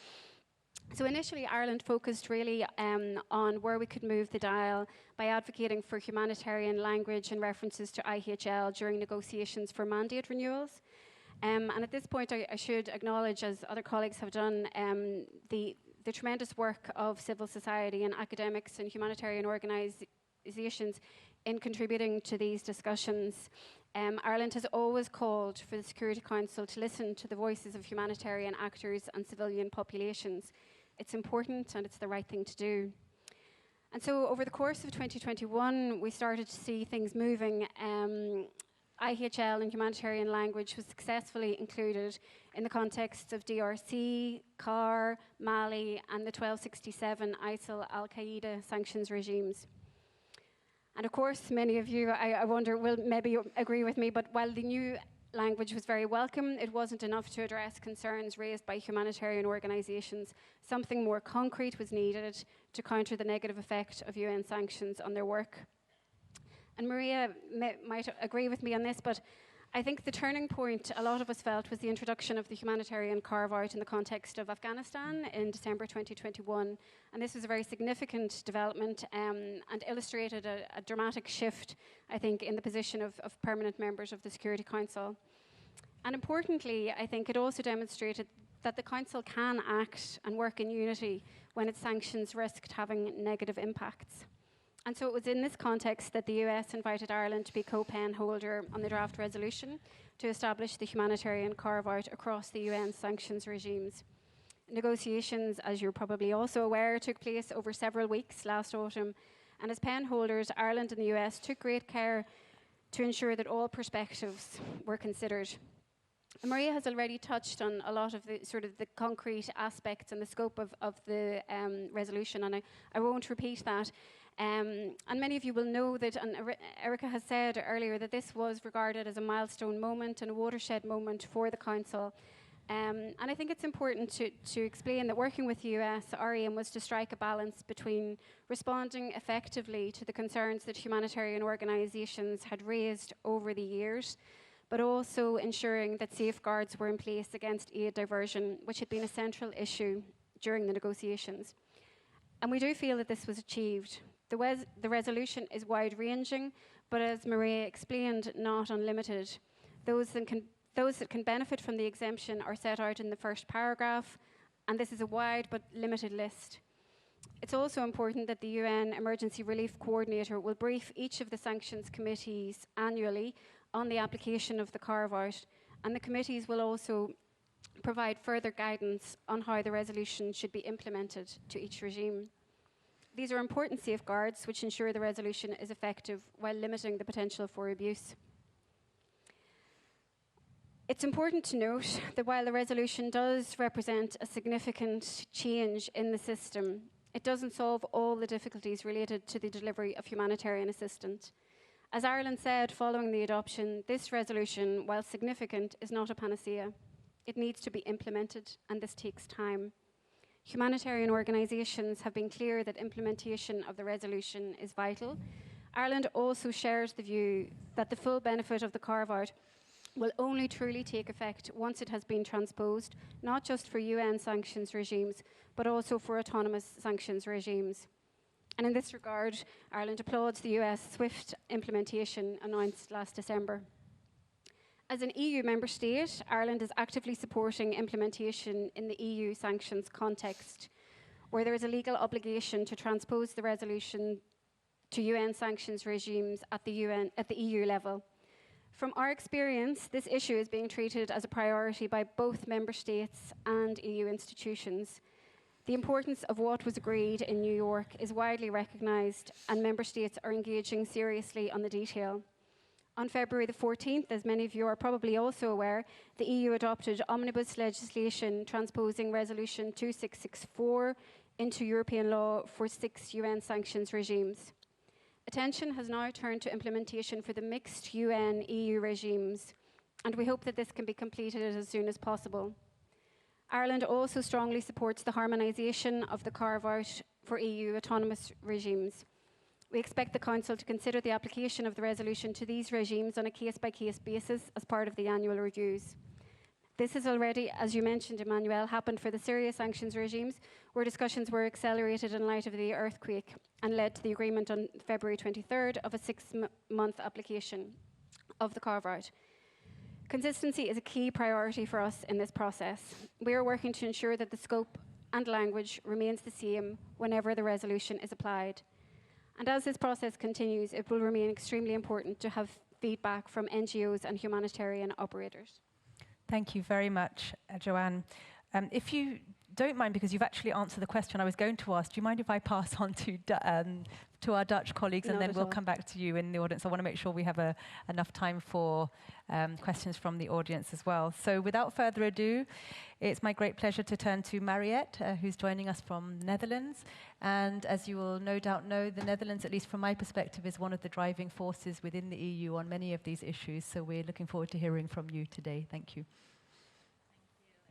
So initially, Ireland focused really on where we could move the dial by advocating for humanitarian language and references to IHL during negotiations for mandate renewals. And at this point, I should acknowledge, as other colleagues have done, the the tremendous work of civil society and academics and humanitarian organisations in contributing to these discussions. Ireland has always called for the Security Council to listen to the voices of humanitarian actors and civilian populations. It's important and it's the right thing to do. And so over the course of 2021, we started to see things moving. IHL and humanitarian language was successfully included in the context of DRC, CAR, Mali, and the 1267 ISIL al-Qaeda sanctions regimes. And of course, many of you, I wonder, will maybe agree with me, but while the new language was very welcome, it wasn't enough to address concerns raised by humanitarian organisations. Something more concrete was needed to counter the negative effect of UN sanctions on their work. And Maria might agree with me on this, but I think the turning point a lot of us felt was the introduction of the humanitarian carve-out in the context of Afghanistan in December 2021. And this was a very significant development and illustrated a dramatic shift, I think, in the position of permanent members of the Security Council. And importantly, I think it also demonstrated that the Council can act and work in unity when its sanctions risked having negative impacts. And so it was in this context that the US invited Ireland to be co-pen holder on the draft resolution to establish the humanitarian carve-out across the UN sanctions regimes. Negotiations, as you're probably also aware, took place over several weeks last autumn, and as pen holders, Ireland and the US took great care to ensure that all perspectives were considered. And Maria has already touched on a lot of the sort of the concrete aspects and the scope of the resolution, and I won't repeat that. And many of you will know that, and Erica has said earlier, that this was regarded as a milestone moment and a watershed moment for the Council. And I think it's important to explain that working with the US, our aim was to strike a balance between responding effectively to the concerns that humanitarian organisations had raised over the years, but also ensuring that safeguards were in place against aid diversion, which had been a central issue during the negotiations. And we do feel that this was achieved. The resolution is wide-ranging, but as Maria explained, not unlimited. Those that can benefit from the exemption are set out in the first paragraph, and this is a wide but limited list. It's also important that the UN Emergency Relief Coordinator will brief each of the sanctions committees annually on the application of the carve-out, and the committees will also provide further guidance on how the resolution should be implemented to each regime. These are important safeguards which ensure the resolution is effective while limiting the potential for abuse. It's important to note that while the resolution does represent a significant change in the system, it doesn't solve all the difficulties related to the delivery of humanitarian assistance. As Ireland said following the adoption, this resolution, while significant, is not a panacea. It needs to be implemented, and this takes time. Humanitarian organisations have been clear that implementation of the resolution is vital. Ireland also shares the view that the full benefit of the carve-out will only truly take effect once it has been transposed, not just for UN sanctions regimes, but also for autonomous sanctions regimes. And in this regard, Ireland applauds the US swift implementation announced last December. As an EU member state, Ireland is actively supporting implementation in the EU sanctions context, where there is a legal obligation to transpose the resolution to UN sanctions regimes at the EU level. From our experience, this issue is being treated as a priority by both member states and EU institutions. The importance of what was agreed in New York is widely recognised, and member states are engaging seriously on the detail. On February the 14th, as many of you are probably also aware, the EU adopted omnibus legislation transposing Resolution 2664 into European law for 6 UN sanctions regimes. Attention has now turned to implementation for the mixed UN-EU regimes, and we hope that this can be completed as soon as possible. Ireland also strongly supports the harmonisation of the carve-out for EU autonomous regimes. We expect the Council to consider the application of the resolution to these regimes on a case-by-case basis as part of the annual reviews. This has already, as you mentioned, Emmanuel, happened for the Syria sanctions regimes, where discussions were accelerated in light of the earthquake and led to the agreement on February 23rd of a 6-month application of the carve-out. Consistency is a key priority for us in this process. We are working to ensure that the scope and language remains the same whenever the resolution is applied. And as this process continues, it will remain extremely important to have feedback from NGOs and humanitarian operators. Thank you very much, Joanne. If you don't mind, because you've actually answered the question I was going to ask, do you mind if I pass on to our Dutch colleagues, and then we'll come back to you in the audience? I want to make sure we have enough time for questions from the audience as well. So without further ado, it's my great pleasure to turn to Mariette, who's joining us from Netherlands. And as you will no doubt know, the Netherlands, at least from my perspective, is one of the driving forces within the EU on many of these issues. So we're looking forward to hearing from you today. Thank you.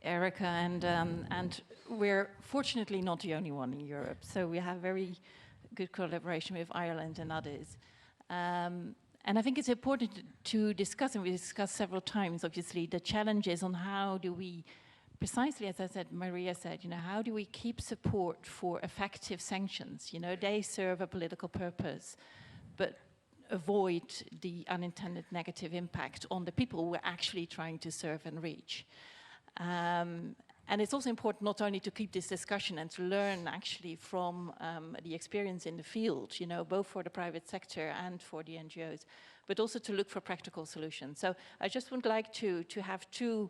Erica, and we're fortunately not the only one in Europe, so we have very good collaboration with Ireland and others. And I think it's important to discuss, and we discussed several times, obviously, the challenges on how do we, precisely as I said, Maria said, how do we keep support for effective sanctions? They serve a political purpose, but avoid the unintended negative impact on the people we're actually trying to serve and reach. And it's also important not only to keep this discussion and to learn actually from the experience in the field, both for the private sector and for the NGOs, but also to look for practical solutions. So I just would like to have two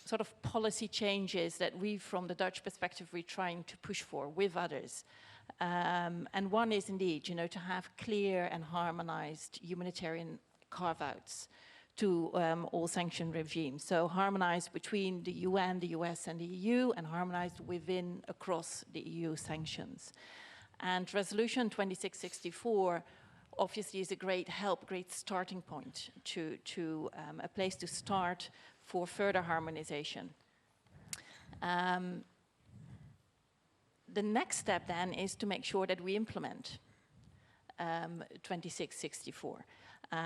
sort of policy changes that we, from the Dutch perspective, we're trying to push for with others. And one is indeed, to have clear and harmonized humanitarian carve-outs to all sanction regimes. So harmonized between the UN, the US, and the EU, and harmonized across the EU sanctions. And Resolution 2664 obviously is a great help, great starting point to a place to start for further harmonization. The next step then is to make sure that we implement 2664.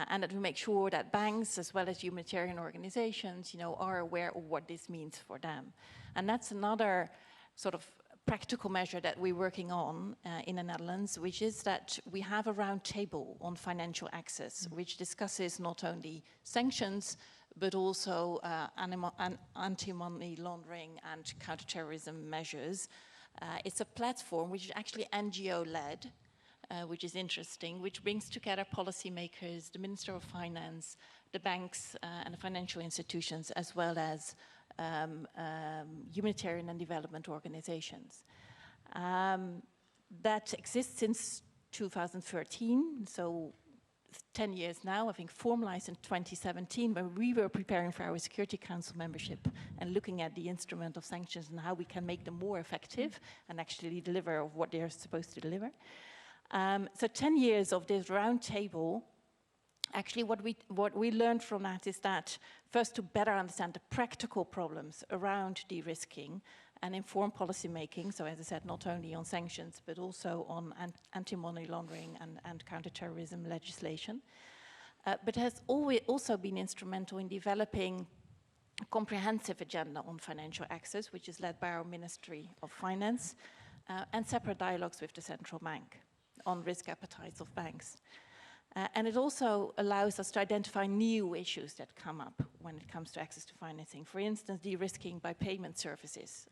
And that we make sure that banks, as well as humanitarian organizations, are aware of what this means for them. And that's another sort of practical measure that we're working on in the Netherlands, which is that we have a round table on financial access, which discusses not only sanctions, but also anti-money laundering and counterterrorism measures. It's a platform which is actually NGO-led, which is interesting, which brings together policymakers, the Minister of Finance, the banks and the financial institutions, as well as humanitarian and development organizations. That exists since 2013, so 10 years now, I think formalized in 2017, when we were preparing for our Security Council membership and looking at the instrument of sanctions and how we can make them more effective and actually deliver what they're supposed to deliver. So 10 years of this round table, actually what we learned from that is that first to better understand the practical problems around de-risking and inform policy making, so as I said, not only on sanctions, but also on anti-money laundering and counterterrorism legislation. But has also been instrumental in developing a comprehensive agenda on financial access, which is led by our Ministry of Finance, and separate dialogues with the central bank on risk appetites of banks. And it also allows us to identify new issues that come up when it comes to access to financing. For instance, de-risking by payment services,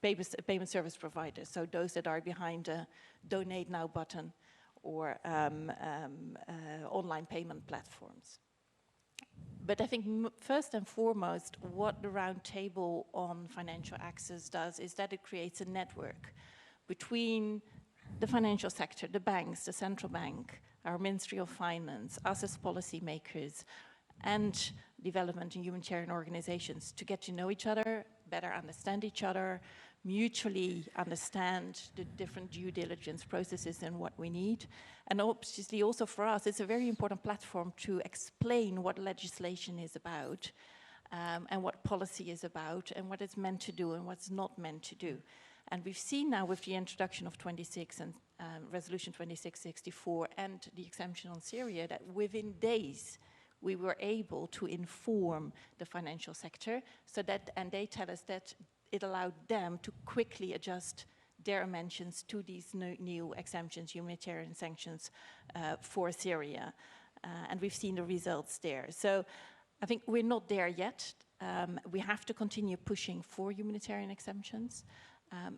payment service providers, so those that are behind a Donate Now button or online payment platforms. But I think first and foremost, what the round table on financial access does is that it creates a network between the financial sector, the banks, the central bank, our Ministry of Finance, us as policymakers, and development and humanitarian organizations to get to know each other, better understand each other, mutually understand the different due diligence processes and what we need. And obviously also for us, it's a very important platform to explain what legislation is about and what policy is about and what it's meant to do and what's not meant to do. And we've seen now with the introduction of 26 and Resolution 2664 and the exemption on Syria that within days we were able to inform the financial sector so that, and they tell us that it allowed them to quickly adjust their amendments to these new exemptions, humanitarian sanctions for Syria. And we've seen the results there. So I think we're not there yet. We have to continue pushing for humanitarian exemptions.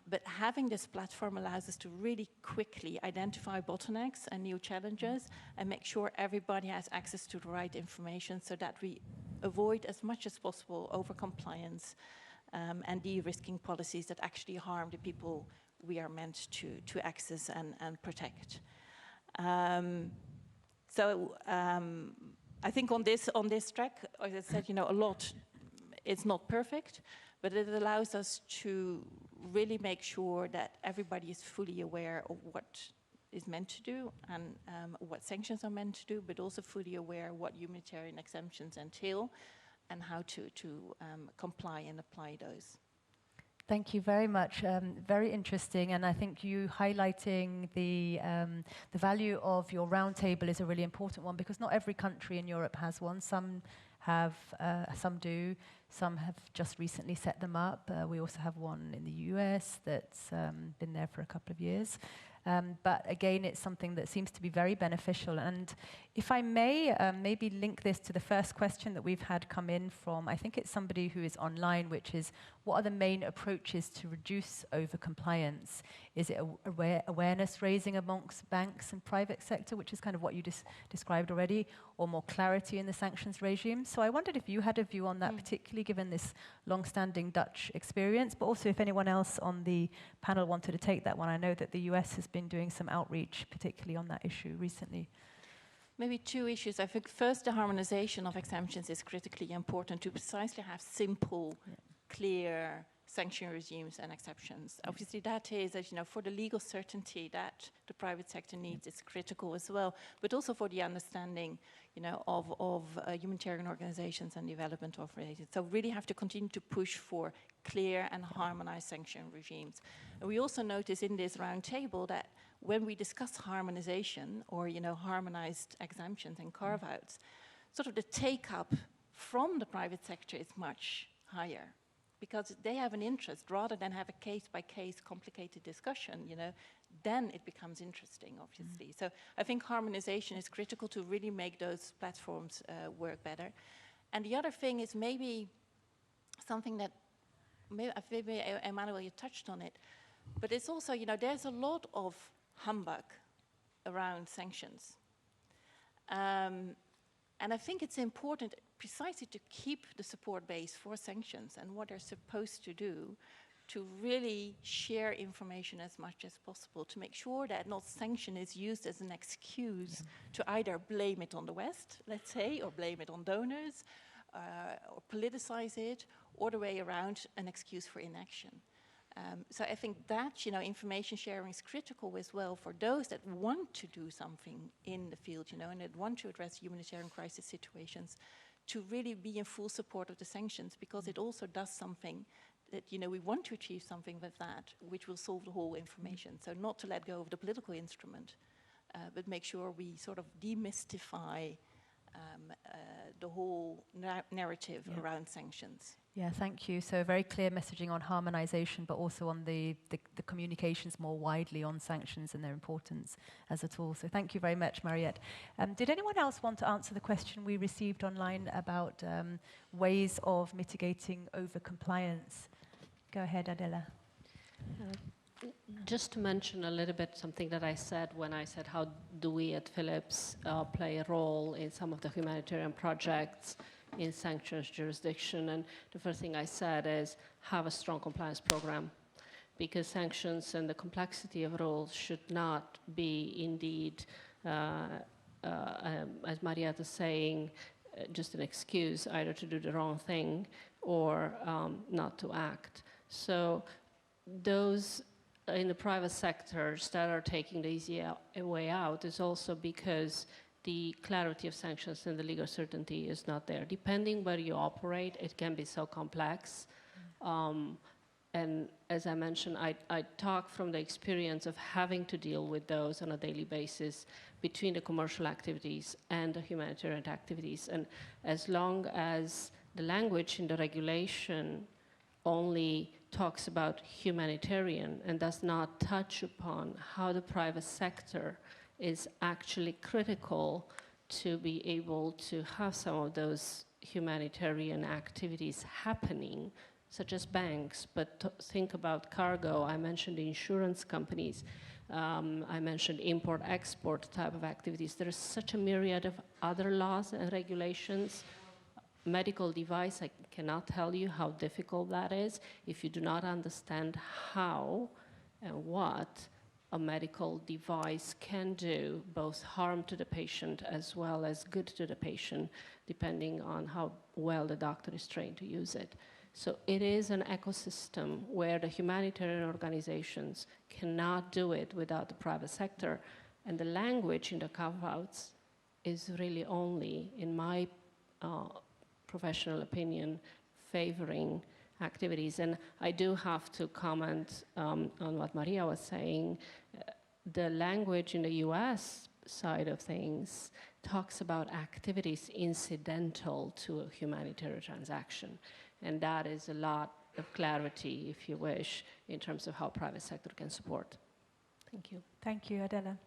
But having this platform allows us to really quickly identify bottlenecks and new challenges and make sure everybody has access to the right information so that we avoid as much as possible over-compliance and de-risking policies that actually harm the people we are meant to access and protect. I think on this track, as I said, a lot, it's not perfect, but it allows us to really make sure that everybody is fully aware of what is meant to do and what sanctions are meant to do, but also fully aware what humanitarian exemptions entail and how to comply and apply those. Thank you very much. Very interesting, and I think you highlighting the value of your roundtable is a really important one, because not every country in Europe has one. Some have, some do. Some have just recently set them up. We also have one in the US that's been there for a couple of years. But again, it's something that seems to be very beneficial. And if I may, maybe link this to the first question that we've had come in from, I think it's somebody who is online, which is, what are the main approaches to reduce over-compliance? Is it awareness raising amongst banks and private sector, which is kind of what you described already, or more clarity in the sanctions regime? So I wondered if you had a view on that, particularly given this long-standing Dutch experience, but also if anyone else on the panel wanted to take that one. I know that the US has been doing some outreach, particularly on that issue recently. Maybe two issues. I think first, the harmonization of exemptions is critically important to precisely have simple, clear sanction regimes and exceptions. Obviously, that is, as for the legal certainty that the private sector needs, is critical as well, but also for the understanding, of humanitarian organizations and development organizations. So really have to continue to push for clear and harmonized sanction regimes. And we also notice in this roundtable that when we discuss harmonization or, harmonized exemptions and carve-outs, sort of the take-up from the private sector is much higher, because they have an interest rather than have a case-by-case complicated discussion, then it becomes interesting, obviously. So I think harmonization is critical to really make those platforms work better. And the other thing is maybe something that, maybe Emmanuel, you touched on it, but it's also, there's a lot of humbug around sanctions. And I think it's important precisely to keep the support base for sanctions and what they're supposed to do, to really share information as much as possible, to make sure that not sanction is used as an excuse to either blame it on the West, let's say, or blame it on donors, or politicize it, or the way around, an excuse for inaction. So I think that, information sharing is critical as well for those that want to do something in the field, and that want to address humanitarian crisis situations, to really be in full support of the sanctions, because it also does something that, we want to achieve something with that, which will solve the whole information. So not to let go of the political instrument, but make sure we sort of demystify the whole narrative around sanctions. Yeah, thank you. So very clear messaging on harmonization, but also on the communications more widely on sanctions and their importance as a tool. So thank you very much, Mariette. Did anyone else want to answer the question we received online about ways of mitigating over-compliance? Go ahead, Adela. Just to mention a little bit something that I said when I said how do we at Philips play a role in some of the humanitarian projects in sanctions jurisdiction. And the first thing I said is have a strong compliance program, because sanctions and the complexity of rules should not be indeed, as Mariette is saying, just an excuse either to do the wrong thing or not to act. So those in the private sectors that are taking the easy way out is also because the clarity of sanctions and the legal certainty is not there. Depending where you operate, it can be so complex. And as I mentioned, I talk from the experience of having to deal with those on a daily basis between the commercial activities and the humanitarian activities. And as long as the language in the regulation only talks about humanitarian and does not touch upon how the private sector is actually critical to be able to have some of those humanitarian activities happening, such as banks, but think about cargo. I mentioned insurance companies. I mentioned import-export type of activities. There is such a myriad of other laws and regulations. Medical device, I cannot tell you how difficult that is if you do not understand how and what a medical device can do, both harm to the patient as well as good to the patient, depending on how well the doctor is trained to use it. So it is an ecosystem where the humanitarian organizations cannot do it without the private sector. And the language in the carve-outs is really only, in my professional opinion, favoring activities. And I do have to comment on what Maria was saying. The language in the US side of things talks about activities incidental to a humanitarian transaction. And that is a lot of clarity, if you wish, in terms of how private sector can support. Thank you. Thank you, Adela.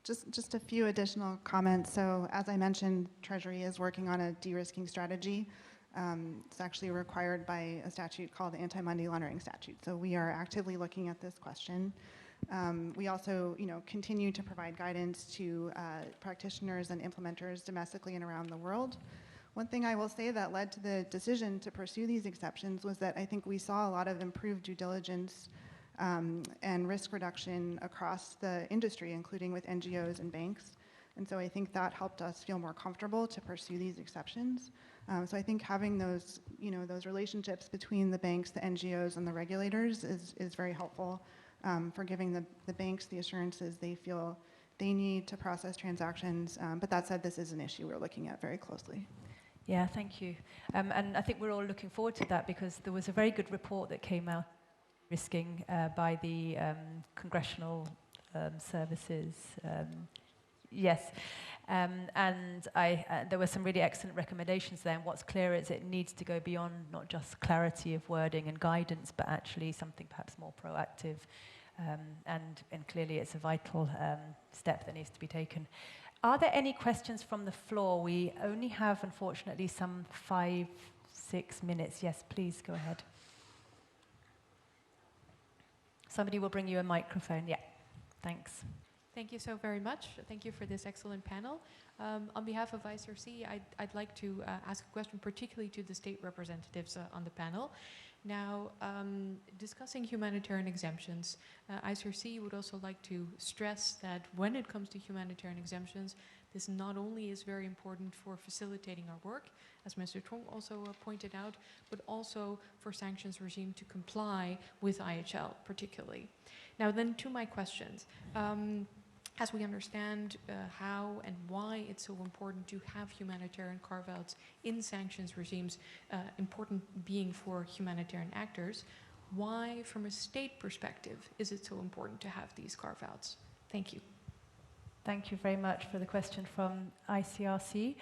Just a few additional comments. So as I mentioned, Treasury is working on a de-risking strategy. It's actually required by a statute called the Anti-Money Laundering Statute. So we are actively looking at this question. We also, continue to provide guidance to practitioners and implementers domestically and around the world. One thing I will say that led to the decision to pursue these exceptions was that I think we saw a lot of improved due diligence and risk reduction across the industry, including with NGOs and banks. And so I think that helped us feel more comfortable to pursue these exceptions. So I think having those, those relationships between the banks, the NGOs, and the regulators is very helpful for giving the banks the assurances they feel they need to process transactions. But that said, this is an issue we're looking at very closely. Yeah, thank you. And I think we're all looking forward to that because there was a very good report that came out risking by the congressional services. Yes, and there were some really excellent recommendations there. And what's clear is it needs to go beyond not just clarity of wording and guidance, but actually something perhaps more proactive. And clearly it's a vital step that needs to be taken. Are there any questions from the floor? We only have, unfortunately, some 5-6 minutes. Yes, please go ahead. Somebody will bring you a microphone. Yeah, thanks. Thank you so very much. Thank you for this excellent panel. On behalf of ICRC, I'd like to ask a question particularly to the state representatives on the panel. Now, discussing humanitarian exemptions, ICRC would also like to stress that when it comes to humanitarian exemptions, this not only is very important for facilitating our work, as Mr. Trong also pointed out, but also for sanctions regime to comply with IHL particularly. Now then to my questions. As we understand how and why it's so important to have humanitarian carve-outs in sanctions regimes, important being for humanitarian actors, why, from a state perspective, is it so important to have these carve-outs? Thank you. Thank you very much for the question from ICRC.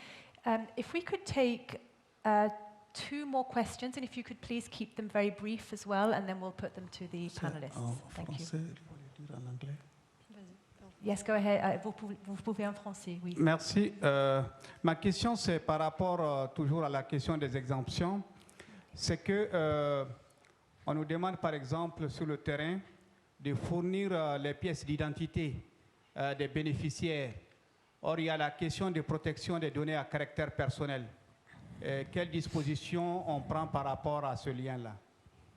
If we could take 2 more questions, and if you could please keep them very brief as well, and then we'll put them to the panelists. Thank you. Yes, go ahead. Vous pouvez en français, oui. Merci. Ma question, c'est par rapport toujours à la question des exemptions. C'est que on nous demande, par exemple, sur le terrain, de fournir les pièces d'identité des bénéficiaires. Or, il y a la question de protection des données à caractère personnel. Quelles dispositions on prend par rapport à ce lien-là?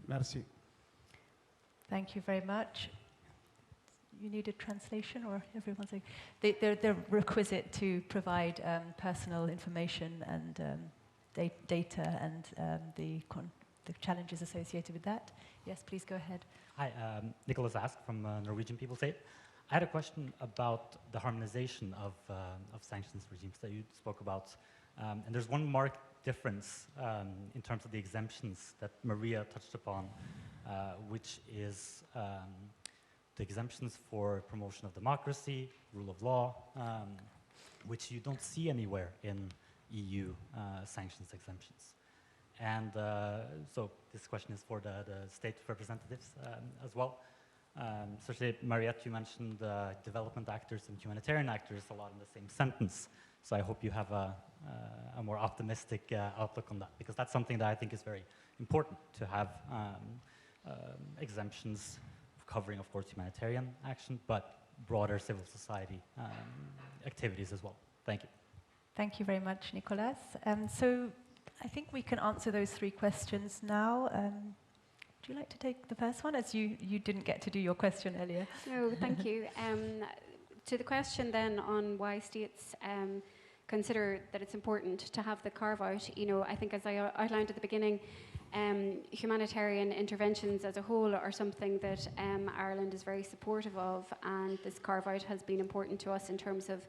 Merci. Thank you very much. You need a translation, or everyone's saying they're requisite to provide personal information and data and the challenges associated with that. Yes, please go ahead. Hi, Nicholas Ask from Norwegian People's Aid. I had a question about the harmonization of sanctions regimes that you spoke about. And there's one marked difference in terms of the exemptions that Maria touched upon, which is the exemptions for promotion of democracy, rule of law, which you don't see anywhere in EU sanctions exemptions. And so this question is for the state representatives as well. Especially, Mariette, you mentioned development actors and humanitarian actors a lot in the same sentence. So I hope you have a more optimistic outlook on that, because that's something that I think is very important to have exemptions covering, of course, humanitarian action, but broader civil society activities as well. Thank you. Thank you very much, Nicolas. So I think we can answer those three questions now. Would you like to take the first one, as you didn't get to do your question earlier? No, thank you. To the question then on why states consider that it's important to have the carve-out, I think as I outlined at the beginning, humanitarian interventions as a whole are something that Ireland is very supportive of, and this carve-out has been important to us in terms of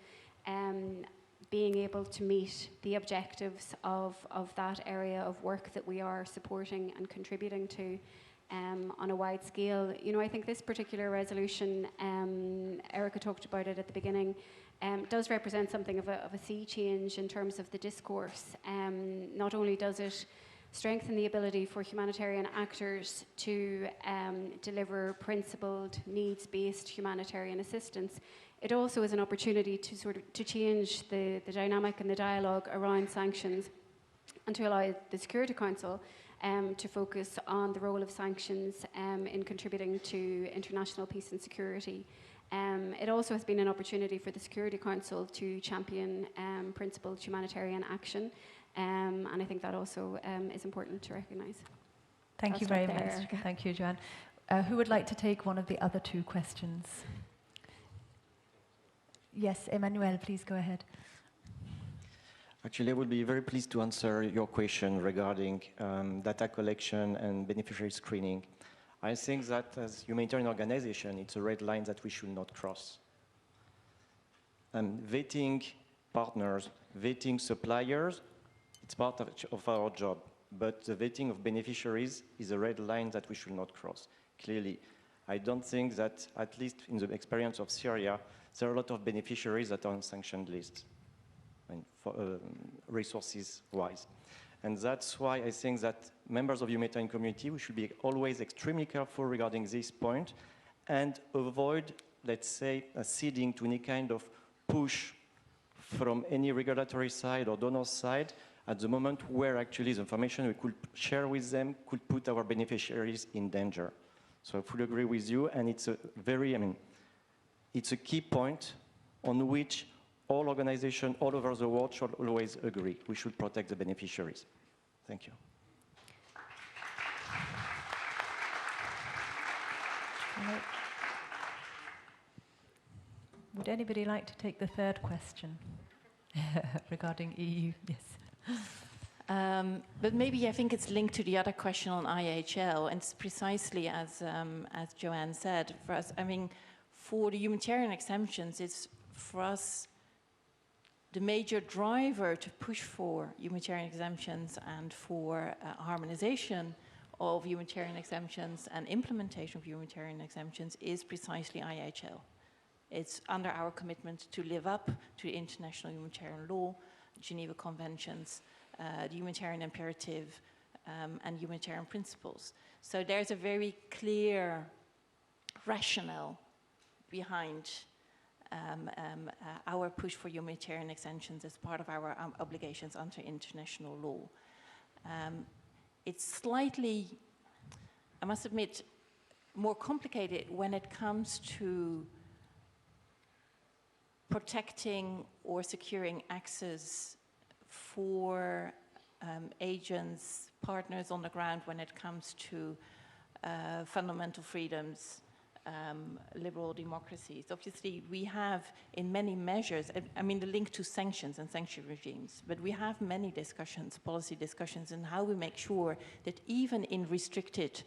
being able to meet the objectives of that area of work that we are supporting and contributing to on a wide scale. I think this particular resolution, Erica talked about it at the beginning, does represent something of a sea change in terms of the discourse. Not only does it strengthen the ability for humanitarian actors to deliver principled, needs-based humanitarian assistance, it also is an opportunity to change the dynamic and the dialogue around sanctions, and to allow the Security Council to focus on the role of sanctions in contributing to international peace and security. It also has been an opportunity for the Security Council to champion principled humanitarian action, and I think that also is important to recognise. Thank you very much. Thank you, Joanne. Who would like to take one of the other two questions? Yes, Emmanuel, please go ahead. Actually, I would be very pleased to answer your question regarding data collection and beneficiary screening. I think that as humanitarian organization, it's a red line that we should not cross. Vetting partners, vetting suppliers, it's part of our job. But the vetting of beneficiaries is a red line that we should not cross. Clearly, I don't think that, at least in the experience of Syria, there are a lot of beneficiaries that are on sanctioned lists, resources-wise. And that's why I think that members of the humanitarian community, we should be always extremely careful regarding this point and avoid, let's say, ceding to any kind of push from any regulatory side or donor side at the moment where actually the information we could share with them could put our beneficiaries in danger. So I fully agree with you, and it's a very, it's a key point on which all organizations all over the world should always agree. We should protect the beneficiaries. Thank you. Would anybody like to take the third question regarding EU? Yes. But maybe I think it's linked to the other question on IHL, and it's precisely as Joanne said. For us, for the humanitarian exemptions, it's for us the major driver to push for humanitarian exemptions and for harmonization of humanitarian exemptions and implementation of humanitarian exemptions is precisely IHL. It's under our commitment to live up to the international humanitarian law, Geneva Conventions, the humanitarian imperative, and humanitarian principles. So there's a very clear rationale behind our push for humanitarian exemptions as part of our obligations under international law. It's slightly, I must admit, more complicated when it comes to protecting or securing access for agents, partners on the ground when it comes to fundamental freedoms, liberal democracies. Obviously, we have in many measures, the link to sanctions and sanction regimes, but we have many discussions, policy discussions, on how we make sure that even in restricted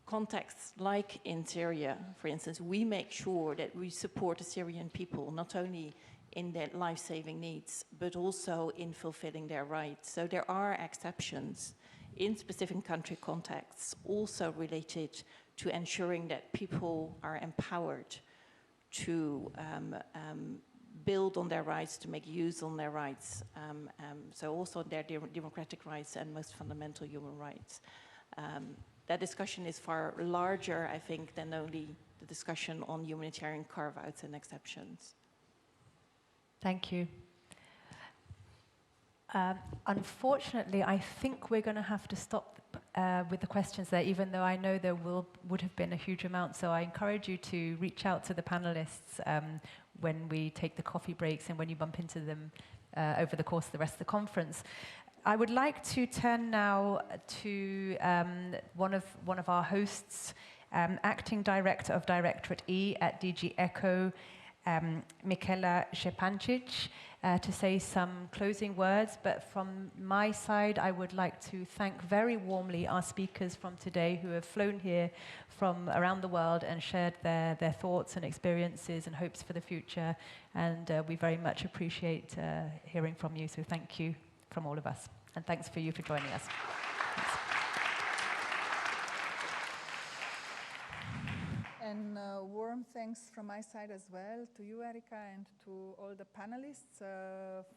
contexts like in Syria, for instance, we make sure that we support the Syrian people, not only in their life-saving needs, but also in fulfilling their rights. So there are exceptions in specific country contexts, also related to ensuring that people are empowered to build on their rights, to make use on their rights, so also their democratic rights and most fundamental human rights. That discussion is far larger, I think, than only the discussion on humanitarian carve-outs and exceptions. Thank you. Unfortunately, I think we're going to have to stop with the questions there, even though I know there would have been a huge amount. So I encourage you to reach out to the panelists when we take the coffee breaks and when you bump into them over the course of the rest of the conference. I would like to turn now to one of our hosts, Acting Director of Directorate E at DG ECHO, Michaela Szczepancic, to say some closing words. But from my side, I would like to thank very warmly our speakers from today who have flown here from around the world and shared their thoughts and experiences and hopes for the future. And we very much appreciate hearing from you. So thank you from all of us. And thanks for you for joining us. Thanks. And warm thanks from my side as well to you, Erika, and to all the panelists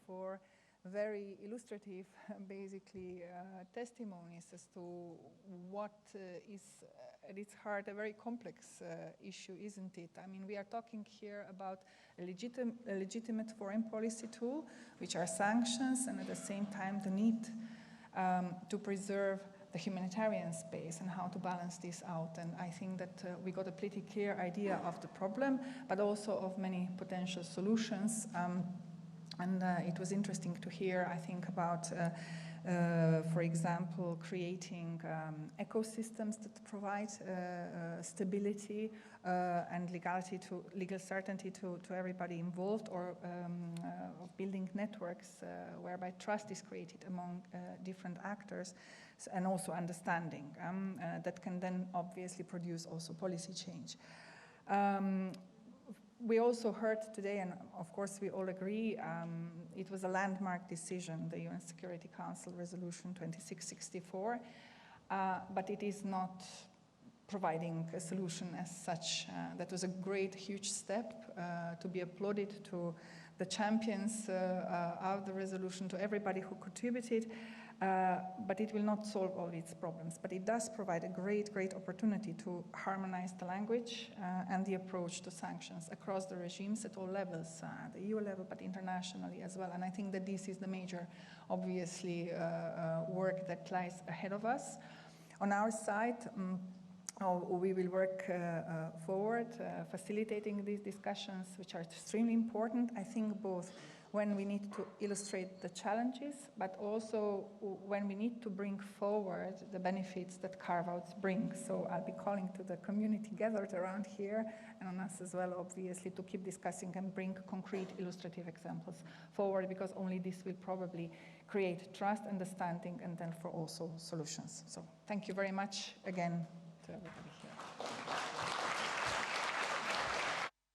for very illustrative, basically, testimonies as to what is at its heart a very complex issue, isn't it? I mean, we are talking here about a legitimate foreign policy tool, which are sanctions, and at the same time the need to preserve the humanitarian space and how to balance this out. And I think that we got a pretty clear idea of the problem, but also of many potential solutions. And it was interesting to hear, I think, about, for example, creating ecosystems that provide stability and legal certainty to everybody involved, or of building networks whereby trust is created among different actors, and also understanding that can then obviously produce also policy change. We also heard today, and of course we all agree, it was a landmark decision, the UN Security Council Resolution 2664, but it is not providing a solution as such. That was a great, huge step to be applauded to the champions of the resolution, to everybody who contributed. But it will not solve all its problems. But it does provide a great, great opportunity to harmonize the language and the approach to sanctions across the regimes at all levels, the EU level, but internationally as well. And I think that this is the major, obviously, work that lies ahead of us. On our side, we will work forward, facilitating these discussions, which are extremely important, I think, both when we need to illustrate the challenges, but also when we need to bring forward the benefits that carve-outs bring. So I'll be calling to the community gathered around here, and on us as well, obviously, to keep discussing and bring concrete illustrative examples forward, because only this will probably create trust, understanding, and then for also solutions. So thank you very much again to everybody.